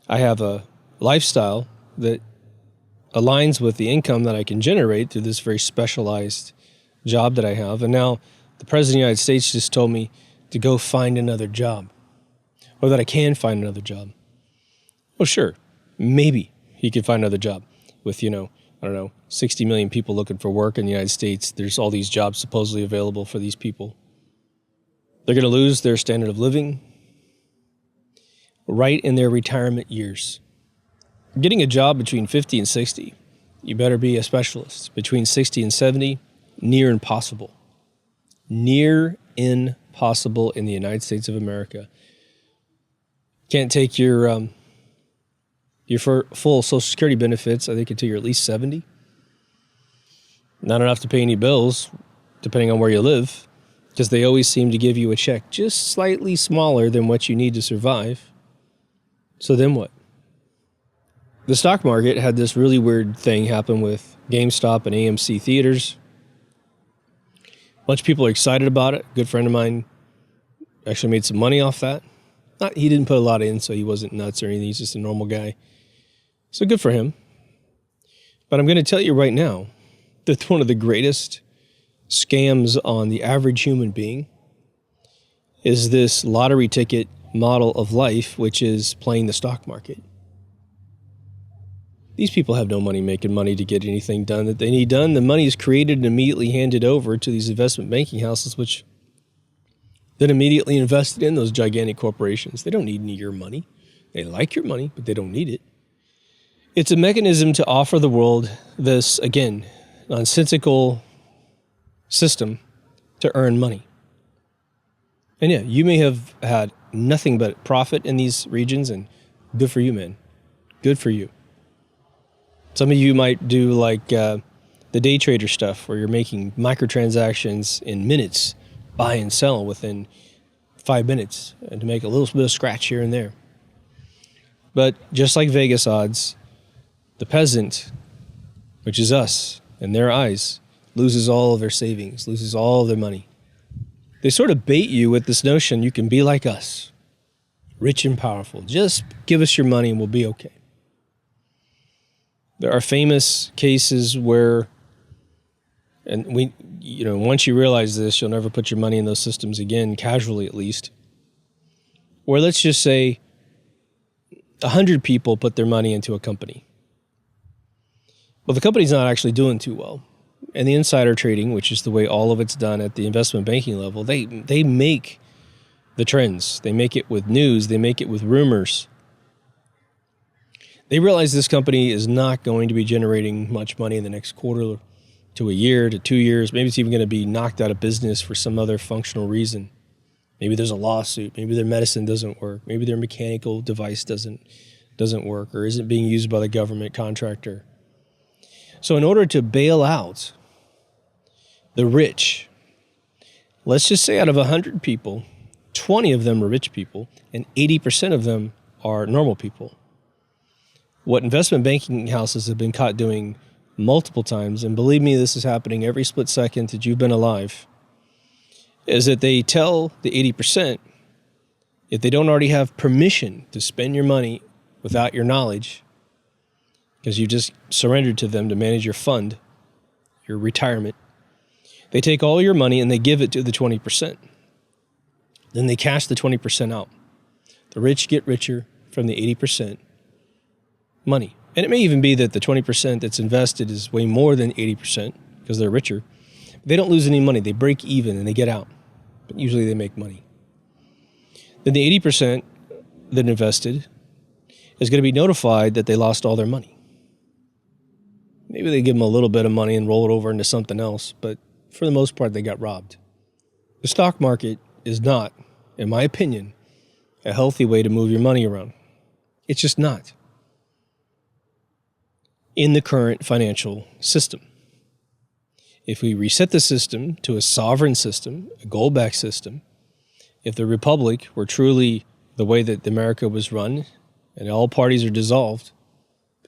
I have a lifestyle that aligns with the income that I can generate through this very specialized job that I have. And now the President of the United States just told me to go find another job, or that I can find another job. Well, sure, maybe he could find another job with, 60 million people looking for work in the United States. There's all these jobs supposedly available for these people. They're going to lose their standard of living right in their retirement years. Getting a job between 50 and 60, you better be a specialist. Between 60 and 70, near impossible. Near impossible in the United States of America. Can't take your full Social Security benefits, I think, until you're at least 70. Not enough to pay any bills, depending on where you live, because they always seem to give you a check just slightly smaller than what you need to survive. So then what? The stock market had this really weird thing happen with GameStop and AMC theaters. A bunch of people are excited about it. A good friend of mine actually made some money off that. He didn't put a lot in, so he wasn't nuts or anything. He's just a normal guy. So good for him. But I'm going to tell you right now that one of the greatest scams on the average human being is this lottery ticket model of life, which is playing the stock market. These people have no money making money to get anything done that they need done. The money is created and immediately handed over to these investment banking houses, which then immediately invested in those gigantic corporations. They don't need any of your money. They like your money, but they don't need it. It's a mechanism to offer the world this, again, nonsensical system to earn money. And yeah, you may have had nothing but profit in these regions, and good for you, man. Good for you. Some of you might do like the day trader stuff where you're making microtransactions in minutes, buy and sell within 5 minutes, and to make a little bit of scratch here and there. But just like Vegas odds, the peasant, which is us, in their eyes, loses all of their savings, loses all of their money. They sort of bait you with this notion you can be like us, rich and powerful. Just give us your money and we'll be okay. There are famous cases where, and once you realize this, you'll never put your money in those systems again, casually at least, where let's just say 100 people put their money into a company. Well, the company's not actually doing too well. And the insider trading, which is the way all of it's done at the investment banking level, they make the trends. They make it with news. They make it with rumors. They realize this company is not going to be generating much money in the next quarter to a year to 2 years. Maybe it's even going to be knocked out of business for some other functional reason. Maybe there's a lawsuit. Maybe their medicine doesn't work. Maybe their mechanical device doesn't work or isn't being used by the government contractor. So in order to bail out the rich, let's just say out of 100 people, 20 of them are rich people and 80% of them are normal people. What investment banking houses have been caught doing multiple times, and believe me, this is happening every split second that you've been alive, is that they tell the 80%, if they don't already have permission to spend your money without your knowledge, because you just surrendered to them to manage your fund, your retirement, they take all your money and they give it to the 20%. Then they cash the 20% out. The rich get richer from the 80% money. And it may even be that the 20% that's invested is way more than 80% because they're richer. They don't lose any money. They break even and they get out. But usually they make money. Then the 80% that invested is going to be notified that they lost all their money. Maybe they give them a little bit of money and roll it over into something else, but for the most part, they got robbed. The stock market is not, in my opinion, a healthy way to move your money around. It's just not. In the current financial system. If we reset the system to a sovereign system, a gold-backed system, if the republic were truly the way that America was run and all parties are dissolved,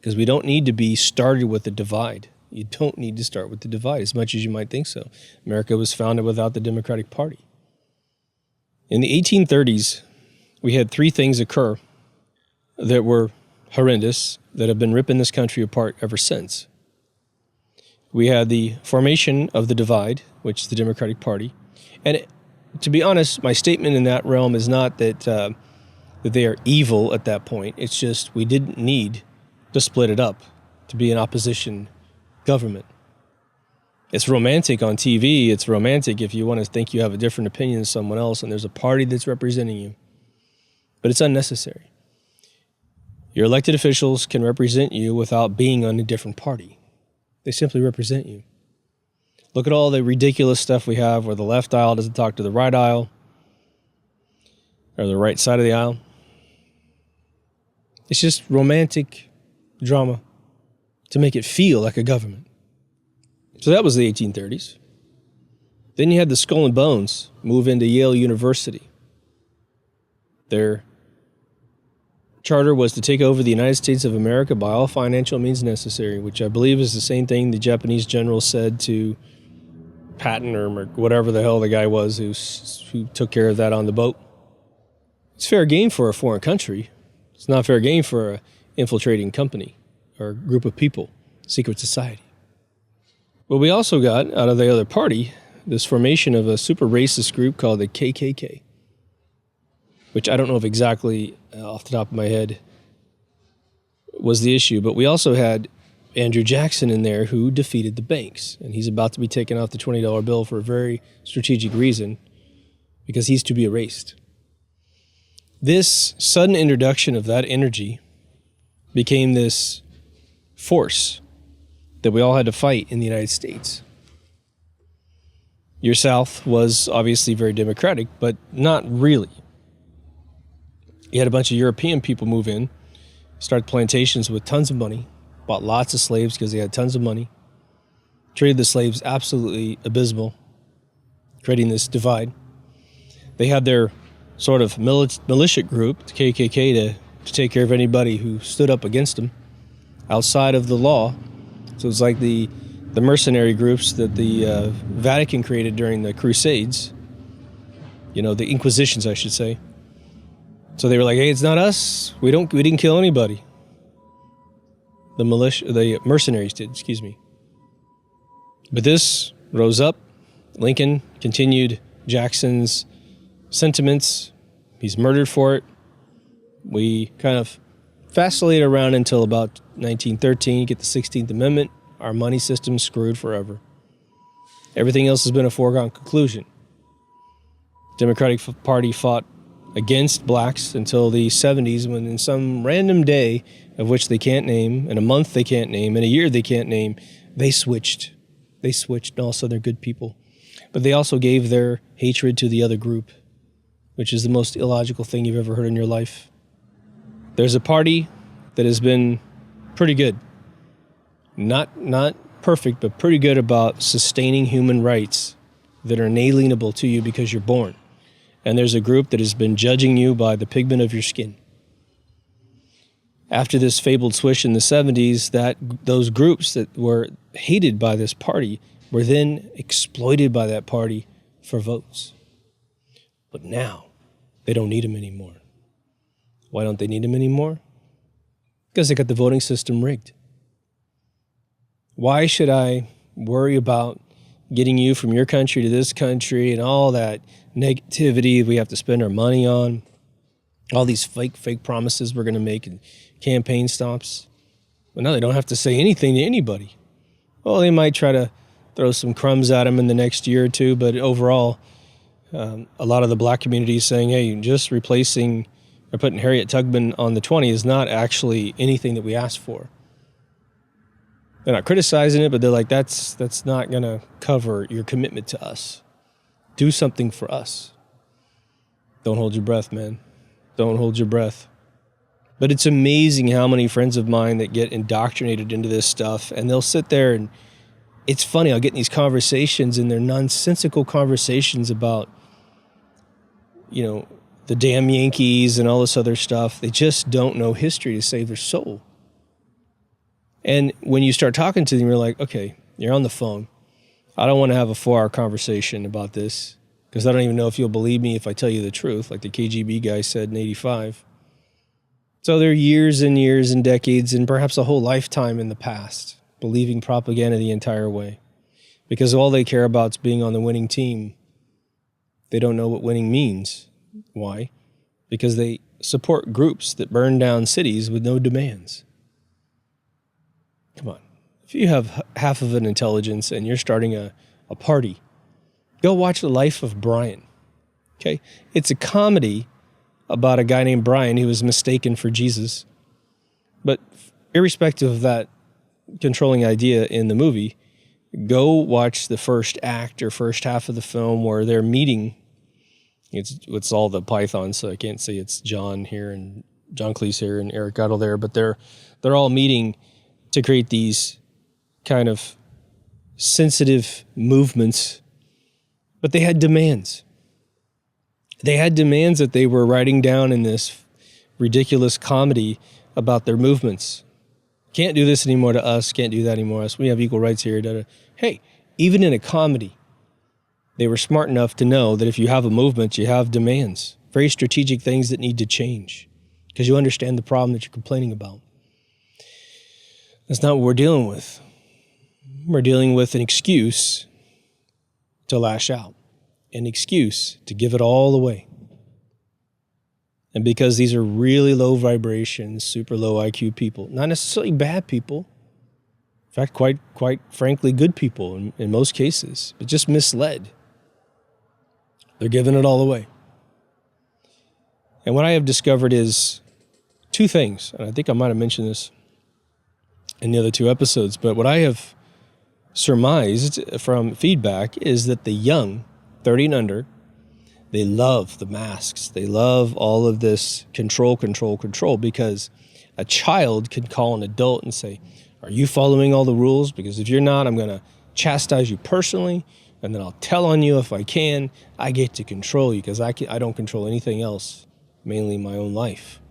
Because we don't need to be started with a divide. You don't need to start with the divide as much as you might think so. America was founded without the Democratic Party. In the 1830s, we had three things occur that were horrendous that have been ripping this country apart ever since. We had the formation of the divide, which is the Democratic Party. And to be honest, my statement in that realm is not that that they are evil at that point. It's just we didn't need to split it up to be an opposition government. It's romantic on TV. It's romantic if you want to think you have a different opinion than someone else and there's a party that's representing you. But it's unnecessary. Your elected officials can represent you without being on a different party. They simply represent you. Look at all the ridiculous stuff we have where the left aisle doesn't talk to the right aisle or the right side of the aisle. It's just romantic drama to make it feel like a government. So that was the 1830s. Then you had the Skull and Bones move into Yale University. Their charter was to take over the United States of America by all financial means necessary, which I believe is the same thing the Japanese general said to Patton or whatever the hell the guy was who took care of that on the boat. It's fair game for a foreign country. It's not fair game for an infiltrating company or group of people, secret society. But we also got, out of the other party, this formation of a super racist group called the KKK, which I don't know if exactly off the top of my head was the issue, but we also had Andrew Jackson in there who defeated the banks, and he's about to be taken off the $20 bill for a very strategic reason, because he's to be erased. This sudden introduction of that energy became this force that we all had to fight in the United States. Your South was obviously very democratic, but not really. You had a bunch of European people move in, start plantations with tons of money, bought lots of slaves because they had tons of money, treated the slaves absolutely abysmal, creating this divide. They had their sort of militia group, the KKK, to take care of anybody who stood up against them outside of the law. So it's like the mercenary groups that the Vatican created during the Crusades, the Inquisitions, I should say. So they were like, hey, it's not us. We didn't kill anybody. The mercenaries did, excuse me. But this rose up. Lincoln continued Jackson's sentiments. He's murdered for it. We kind of vacillate around until about 1913, get the 16th Amendment. Our money system's screwed forever. Everything else has been a foregone conclusion. Democratic Party fought against blacks until the 70s, when in some random day, of which they can't name, in a month they can't name, in a year they can't name, they switched. And all of a sudden they're good people. But they also gave their hatred to the other group, which is the most illogical thing you've ever heard in your life. There's a party that has been pretty good. Not perfect, but pretty good about sustaining human rights that are inalienable to you because you're born. And there's a group that has been judging you by the pigment of your skin. After this fabled swish in the 70s, those groups that were hated by this party were then exploited by that party for votes. But now, they don't need them anymore. Why don't they need them anymore? Because they got the voting system rigged. Why should I worry about getting you from your country to this country and all that negativity we have to spend our money on, all these fake promises we're going to make and campaign stops? Well, now they don't have to say anything to anybody. Well, they might try to throw some crumbs at them in the next year or two, but overall, a lot of the black community is saying, hey, just replacing or putting Harriet Tubman on the 20 is not actually anything that we asked for. They're not criticizing it, but they're like, that's not going to cover your commitment to us. Do something for us. Don't hold your breath, man. Don't hold your breath. But it's amazing how many friends of mine that get indoctrinated into this stuff, and they'll sit there and it's funny, I'll get in these conversations, and they're nonsensical conversations about, the damn Yankees and all this other stuff. They just don't know history to save their soul. And when you start talking to them, you're like, okay, you're on the phone. I don't want to have a 4-hour conversation about this because I don't even know if you'll believe me if I tell you the truth, like the KGB guy said in 85. So there are years and years and decades and perhaps a whole lifetime in the past believing propaganda the entire way because all they care about is being on the winning team. They don't know what winning means. Why? Because they support groups that burn down cities with no demands. Come on. If you have half of an intelligence and you're starting a party, go watch The Life of Brian. Okay? It's a comedy about a guy named Brian who was mistaken for Jesus. But irrespective of that controlling idea in the movie, go watch the first act or first half of the film where they're meeting. It's all the Pythons, so I can't say it's John here and John Cleese here and Eric Idle there, but they're all meeting to create these kind of sensitive movements. But they had demands. They had demands that they were writing down in this ridiculous comedy about their movements. Can't do this anymore to us, can't do that anymore to us. We have equal rights here. Da, da. Hey, even in a comedy, they were smart enough to know that if you have a movement, you have demands. Very strategic things that need to change because you understand the problem that you're complaining about. That's not what we're dealing with. We're dealing with an excuse to lash out, an excuse to give it all away. And because these are really low vibration, super low IQ people, not necessarily bad people, in fact, quite frankly, good people in most cases, but just misled. They're giving it all away. And what I have discovered is two things, and I think I might have mentioned this in the other 2 episodes, but what I have surmised from feedback is that the young, 30 and under, they love the masks. They love all of this control, because a child can call an adult and say, are you following all the rules? Because if you're not, I'm going to chastise you personally, and then I'll tell on you if I can. I get to control you because I don't control anything else, mainly my own life.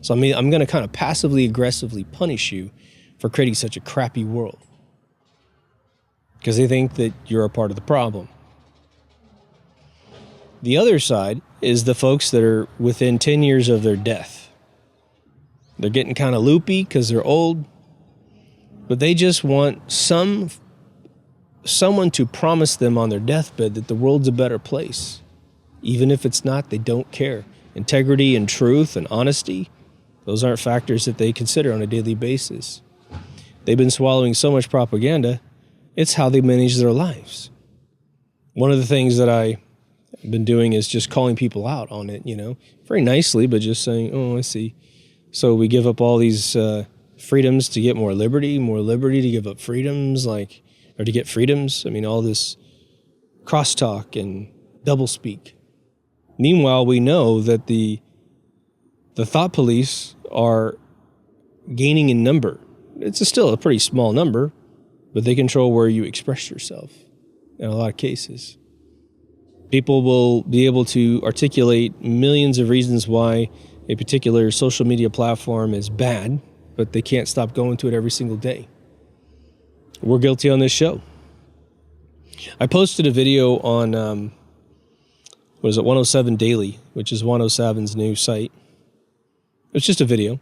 So I'm going to kind of passively aggressively punish you for creating such a crappy world because they think that you're a part of the problem. The other side is the folks that are within 10 years of their death. They're getting kind of loopy because they're old, but they just want someone to promise them on their deathbed that the world's a better place. Even if it's not, they don't care. Integrity and truth and honesty, those aren't factors that they consider on a daily basis. They've been swallowing so much propaganda, it's how they manage their lives. One of the things that I've been doing is just calling people out on it, very nicely, but just saying, oh, I see. So we give up all these freedoms to get more liberty to give up freedoms, or to get freedoms. All this crosstalk and doublespeak. Meanwhile, we know that the thought police are gaining in number. It's still a pretty small number, but they control where you express yourself in a lot of cases. People will be able to articulate millions of reasons why a particular social media platform is bad, but they can't stop going to it every single day. We're guilty on this show. I posted a video on, 107 Daily, which is 107's new site. It was just a video.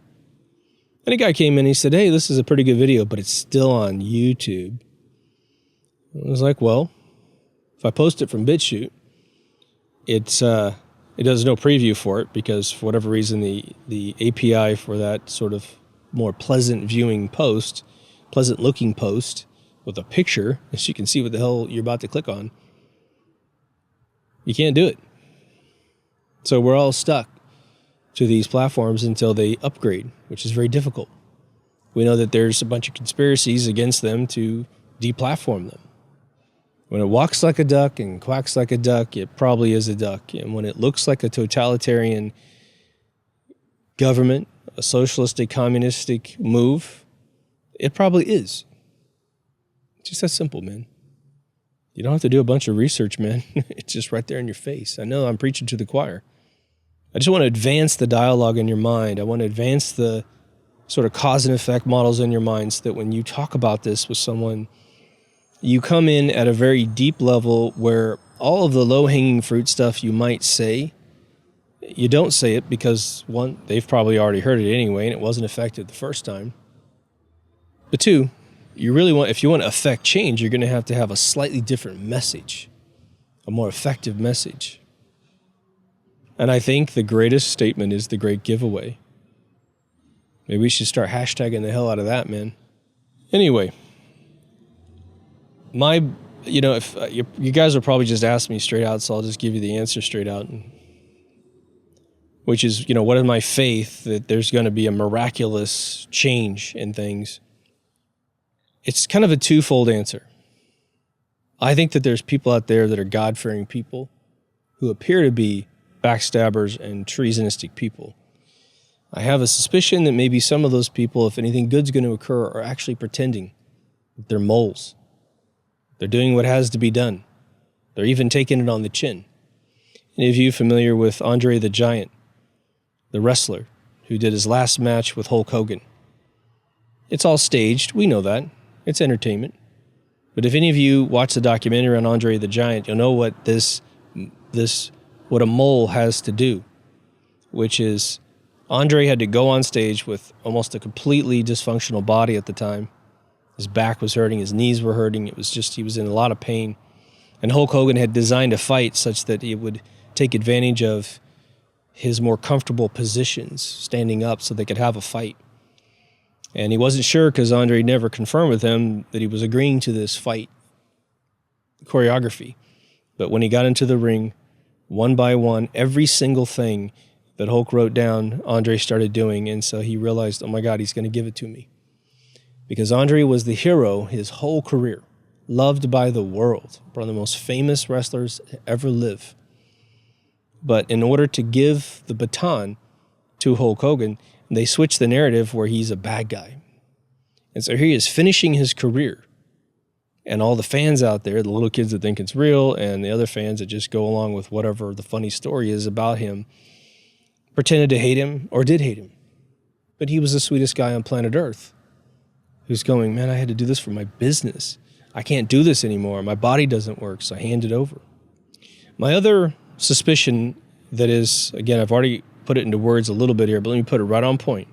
And a guy came in and he said, hey, this is a pretty good video, but it's still on YouTube. I was like, well, if I post it from BitChute, it does no preview for it because for whatever reason, the API for that sort of more pleasant looking post with a picture, so you can see what the hell you're about to click on, you can't do it. So we're all stuck to these platforms until they upgrade, which is very difficult. We know that there's a bunch of conspiracies against them to deplatform them. When it walks like a duck and quacks like a duck, it probably is a duck. And when it looks like a totalitarian government, a socialistic, communistic move, it probably is. It's just that simple, man. You don't have to do a bunch of research, man. It's just right there in your face. I know I'm preaching to the choir. I just want to advance the dialogue in your mind. I want to advance the sort of cause and effect models in your mind so that when you talk about this with someone, you come in at a very deep level where all of the low-hanging fruit stuff you might say, you don't say it because, one, they've probably already heard it anyway and it wasn't effective the first time. But two, you really want, if you want to affect change, you're going to have a slightly different message, a more effective message. And I think the greatest statement is the great giveaway. Maybe we should start hashtagging the hell out of that, man. Anyway, if you guys will probably just ask me straight out, so I'll just give you the answer straight out. Which is, what is my faith that there's going to be a miraculous change in things? It's kind of a twofold answer. I think that there's people out there that are God-fearing people who appear to be backstabbers and treasonistic people. I have a suspicion that maybe some of those people, if anything good's going to occur, are actually pretending that they're moles. They're doing what has to be done. They're even taking it on the chin. Any of you familiar with Andre the Giant, the wrestler who did his last match with Hulk Hogan? It's all staged. We know that. It's entertainment. But if any of you watch the documentary on Andre the Giant, you'll know what what a mole has to do, which is Andre had to go on stage with almost a completely dysfunctional body at the time. His back was hurting, his knees were hurting. It was just, he was in a lot of pain. And Hulk Hogan had designed a fight such that it would take advantage of his more comfortable positions, standing up so they could have a fight. And he wasn't sure because Andre never confirmed with him that he was agreeing to this fight choreography. But when he got into the ring, one by one, every single thing that Hulk wrote down, Andre started doing. And so he realized, oh my God, he's going to give it to me. Because Andre was the hero his whole career, loved by the world, one of the most famous wrestlers to ever live. But in order to give the baton to Hulk Hogan, they switched the narrative where he's a bad guy. And so here he is finishing his career. And all the fans out there, the little kids that think it's real, and the other fans that just go along with whatever the funny story is about him, pretended to hate him or did hate him. But he was the sweetest guy on planet Earth who's going, man, I had to do this for my business. I can't do this anymore. My body doesn't work, so I hand it over. My other suspicion that is, again, I've already put it into words a little bit here, but let me put it right on point.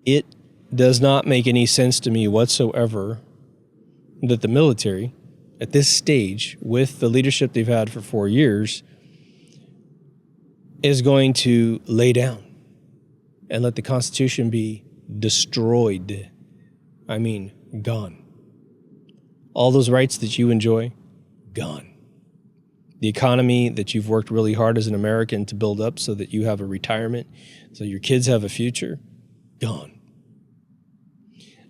It does not make any sense to me whatsoever that the military, at this stage, with the leadership they've had for 4 years, is going to lay down and let the Constitution be destroyed. I mean, gone. All those rights that you enjoy, gone. The economy that you've worked really hard as an American to build up so that you have a retirement, so your kids have a future, gone.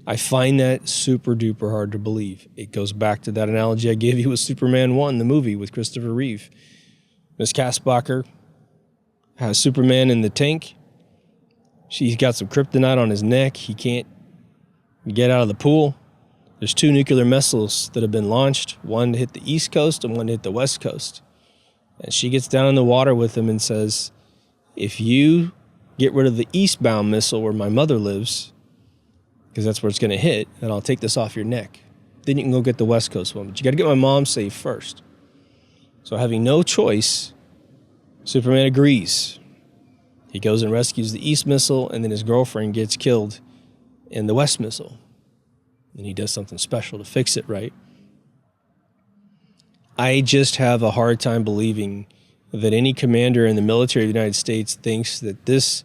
I find that super duper hard to believe. It goes back to that analogy I gave you with Superman 1, the movie with Christopher Reeve. Miss Kaspbacher has Superman in the tank. She's got some kryptonite on his neck. He can't get out of the pool. There's 2 nuclear missiles that have been launched, one to hit the East Coast and one to hit the West Coast. And she gets down in the water with him and says, if you get rid of the eastbound missile where my mother lives, because that's where it's going to hit, and I'll take this off your neck, then you can go get the West Coast one. But you got to get my mom safe first. So having no choice, Superman agrees. He goes and rescues the East missile, and then his girlfriend gets killed in the West missile. And he does something special to fix it, right? I just have a hard time believing that any commander in the military of the United States thinks that this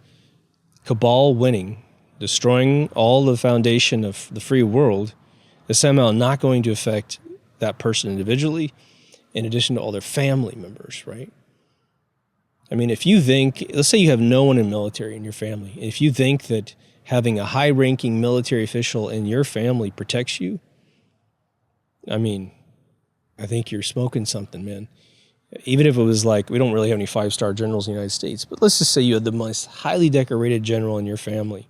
cabal winning, destroying all the foundation of the free world, is somehow not going to affect that person individually, in addition to all their family members, right? I mean, if you think, let's say you have no one in military in your family, if you think that having a high-ranking military official in your family protects you, I mean, I think you're smoking something, man. Even if it was like, we don't really have any 5-star generals in the United States, but let's just say you had the most highly decorated general in your family.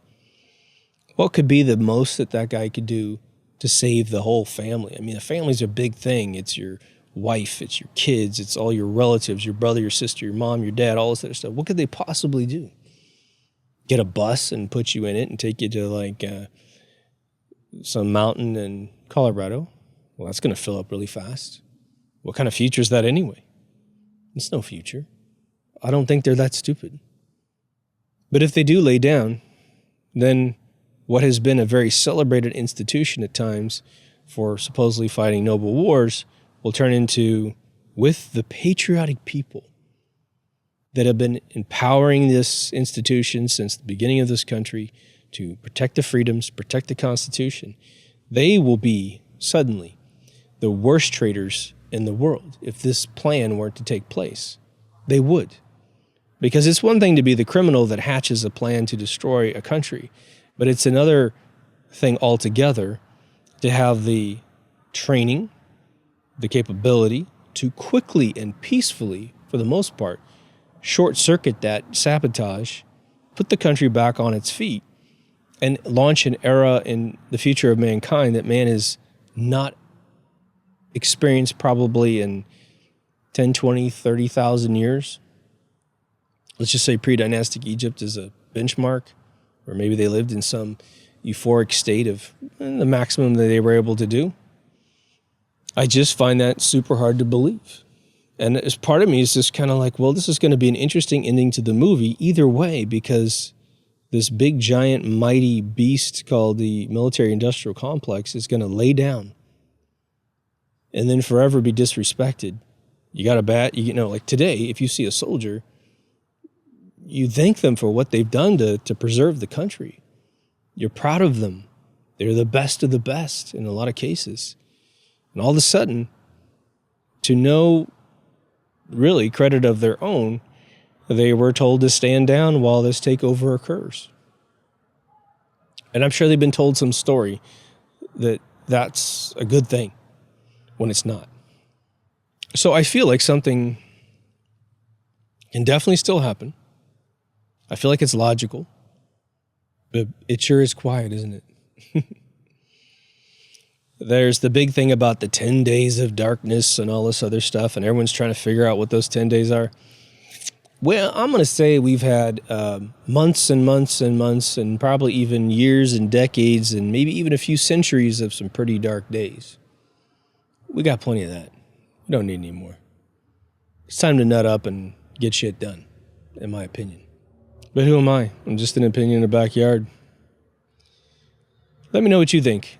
What could be the most that that guy could do to save the whole family? I mean, the family's a big thing. It's your wife, it's your kids, it's all your relatives, your brother, your sister, your mom, your dad, all this other stuff. What could they possibly do? get a bus and put you in it and take you to like some mountain in Colorado. Well, that's going to fill up really fast. What kind of future is that anyway? It's no future. I don't think they're that stupid. But if they do lay down, then what has been a very celebrated institution at times for supposedly fighting noble wars will turn into, with the patriotic people that have been empowering this institution since the beginning of this country to protect the freedoms, protect the Constitution, they will be suddenly the worst traitors in the world if this plan weren't to take place. They would. Because it's one thing to be the criminal that hatches a plan to destroy a country, but it's another thing altogether to have the training, the capability to quickly and peacefully, for the most part, short-circuit that sabotage, put the country back on its feet, and launch an era in the future of mankind that man has not experienced probably in 10, 20, 30,000 years. Let's just say pre-dynastic Egypt is a benchmark, or maybe they lived in some euphoric state of the maximum that they were able to do. I just find that super hard to believe. And as part of me is just kind of like, well, this is going to be an interesting ending to the movie either way, because this big, giant, mighty beast called the military-industrial complex is going to lay down and then forever be disrespected. You got a like today, if you see a soldier, you thank them for what they've done to preserve the country. You're proud of them. They're the best of the best in a lot of cases. And all of a sudden, to no really credit of their own, they were told to stand down while this takeover occurs. And I'm sure they've been told some story that that's a good thing when it's not. So I feel like something can definitely still happen. I feel like it's logical, but it sure is quiet, isn't it? There's the big thing about the 10 days of darkness and all this other stuff, and everyone's trying to figure out what those 10 days are. Well, I'm going to say we've had months and months and months and probably even years and decades and maybe even a few centuries of some pretty dark days. We got plenty of that. We don't need any more. It's time to nut up and get shit done, in my opinion. But who am I? I'm just an opinion in the backyard. Let me know what you think.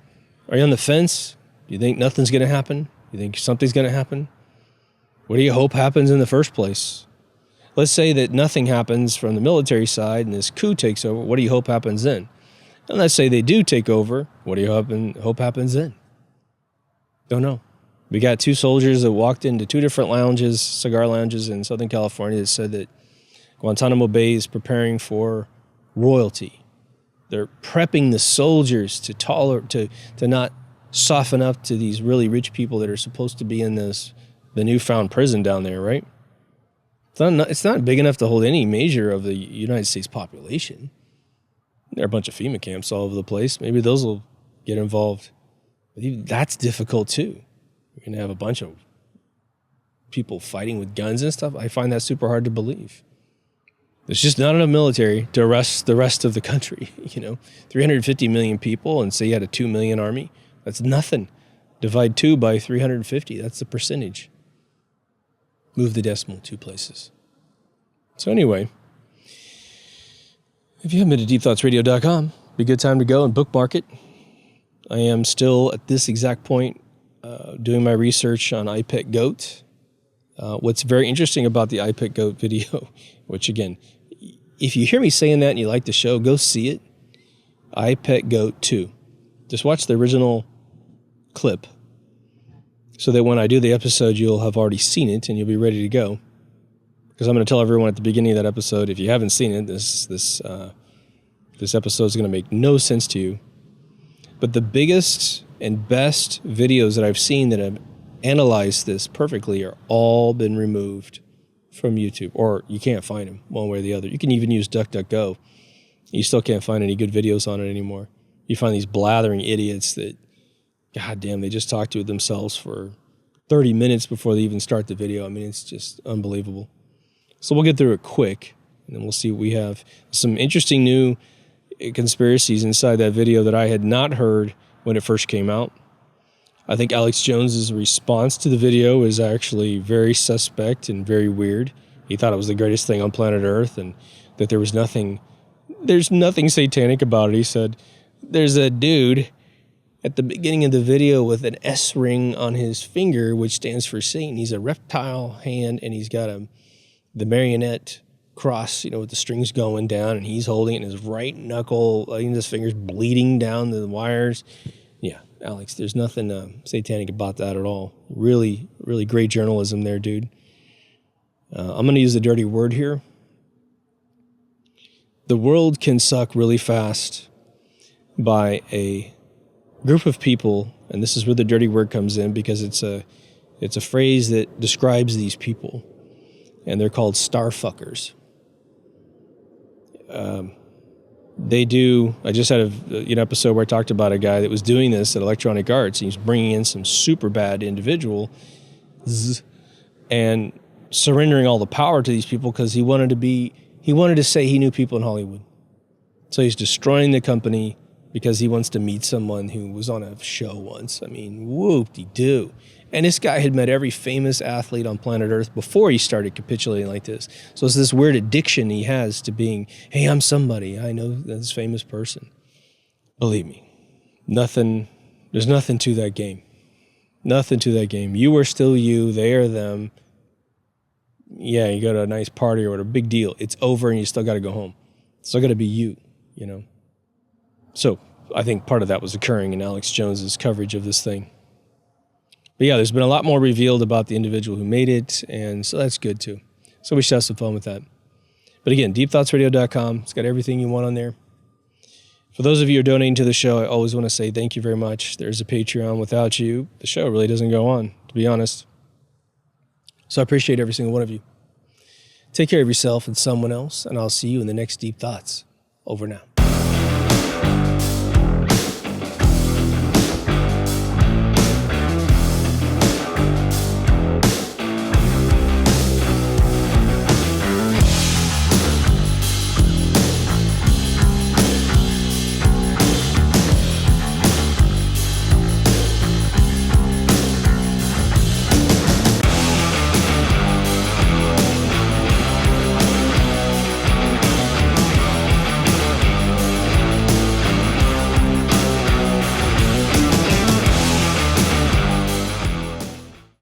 Are you on the fence? Do you think nothing's going to happen? Do you think something's going to happen? What do you hope happens in the first place? Let's say that nothing happens from the military side and this coup takes over. What do you hope happens then? And let's say they do take over. What do you hope happens then? Don't know. We got two soldiers that walked into two different lounges, cigar lounges in Southern California, that said that Guantanamo Bay is preparing for royalty. They're prepping the soldiers to not soften up to these really rich people that are supposed to be in the newfound prison down there, right? It's not big enough to hold any measure of the United States population. There are a bunch of FEMA camps all over the place. Maybe those will get involved. But even that's difficult too. You're going to have a bunch of people fighting with guns and stuff. I find that super hard to believe. There's just not enough military to arrest the rest of the country. 350 million people, and say you had a 2 million army. That's nothing. Divide 2 by 350. That's the percentage. Move the decimal 2 places. So anyway, if you haven't been to deepthoughtsradio.com, be a good time to go and bookmark it. I am still at this exact point doing my research on I Pet Goat. What's very interesting about the I Pet Goat video, which again, if you hear me saying that and you like the show, go see it. I Pet Goat 2. Just watch the original clip so that when I do the episode, you'll have already seen it and you'll be ready to go. Because I'm going to tell everyone at the beginning of that episode, if you haven't seen it, this episode is going to make no sense to you. But the biggest and best videos that I've seen that have analyzed this perfectly are all been removed from YouTube, or you can't find them one way or the other. You can even use DuckDuckGo. You still can't find any good videos on it anymore. You find these blathering idiots that, goddamn, they just talk to themselves for 30 minutes before they even start the video. I mean, it's just unbelievable. So we'll get through it quick. And then we'll see what we have. Some interesting new conspiracies inside that video that I had not heard when it first came out. I think Alex Jones's response to the video is actually very suspect and very weird. He thought it was the greatest thing on planet Earth and that there's nothing satanic about it. He said, there's a dude at the beginning of the video with an S ring on his finger, which stands for Satan. He's a reptile hand, and he's got the marionette cross, with the strings going down, and he's holding it in his right knuckle. I think his finger's bleeding down the wires. Yeah, Alex, there's nothing satanic about that at all. Really, really great journalism there, dude. I'm going to use a dirty word here. The world can suck really fast by a group of people, and this is where the dirty word comes in, because it's a phrase that describes these people, and they're called starfuckers. They do. I just had an episode where I talked about a guy that was doing this at Electronic Arts. He was bringing in some super bad individuals and surrendering all the power to these people because he wanted to say he knew people in Hollywood. So he's destroying the company because he wants to meet someone who was on a show once. I mean, whoop-de-doo. And this guy had met every famous athlete on planet Earth before he started capitulating like this. So it's this weird addiction he has to being, hey, I'm somebody. I know this famous person. Believe me, there's nothing to that game. Nothing to that game. You are still you. They are them. Yeah, you go to a nice party or whatever, big deal. It's over and you still got to go home. It's still got to be you, So I think part of that was occurring in Alex Jones's coverage of this thing. But yeah, there's been a lot more revealed about the individual who made it, and so that's good too. So we should have some fun with that. But again, deepthoughtsradio.com. It's got everything you want on there. For those of you who are donating to the show, I always want to say thank you very much. There's a Patreon. Without you, the show really doesn't go on, to be honest. So I appreciate every single one of you. Take care of yourself and someone else, and I'll see you in the next Deep Thoughts. Over now.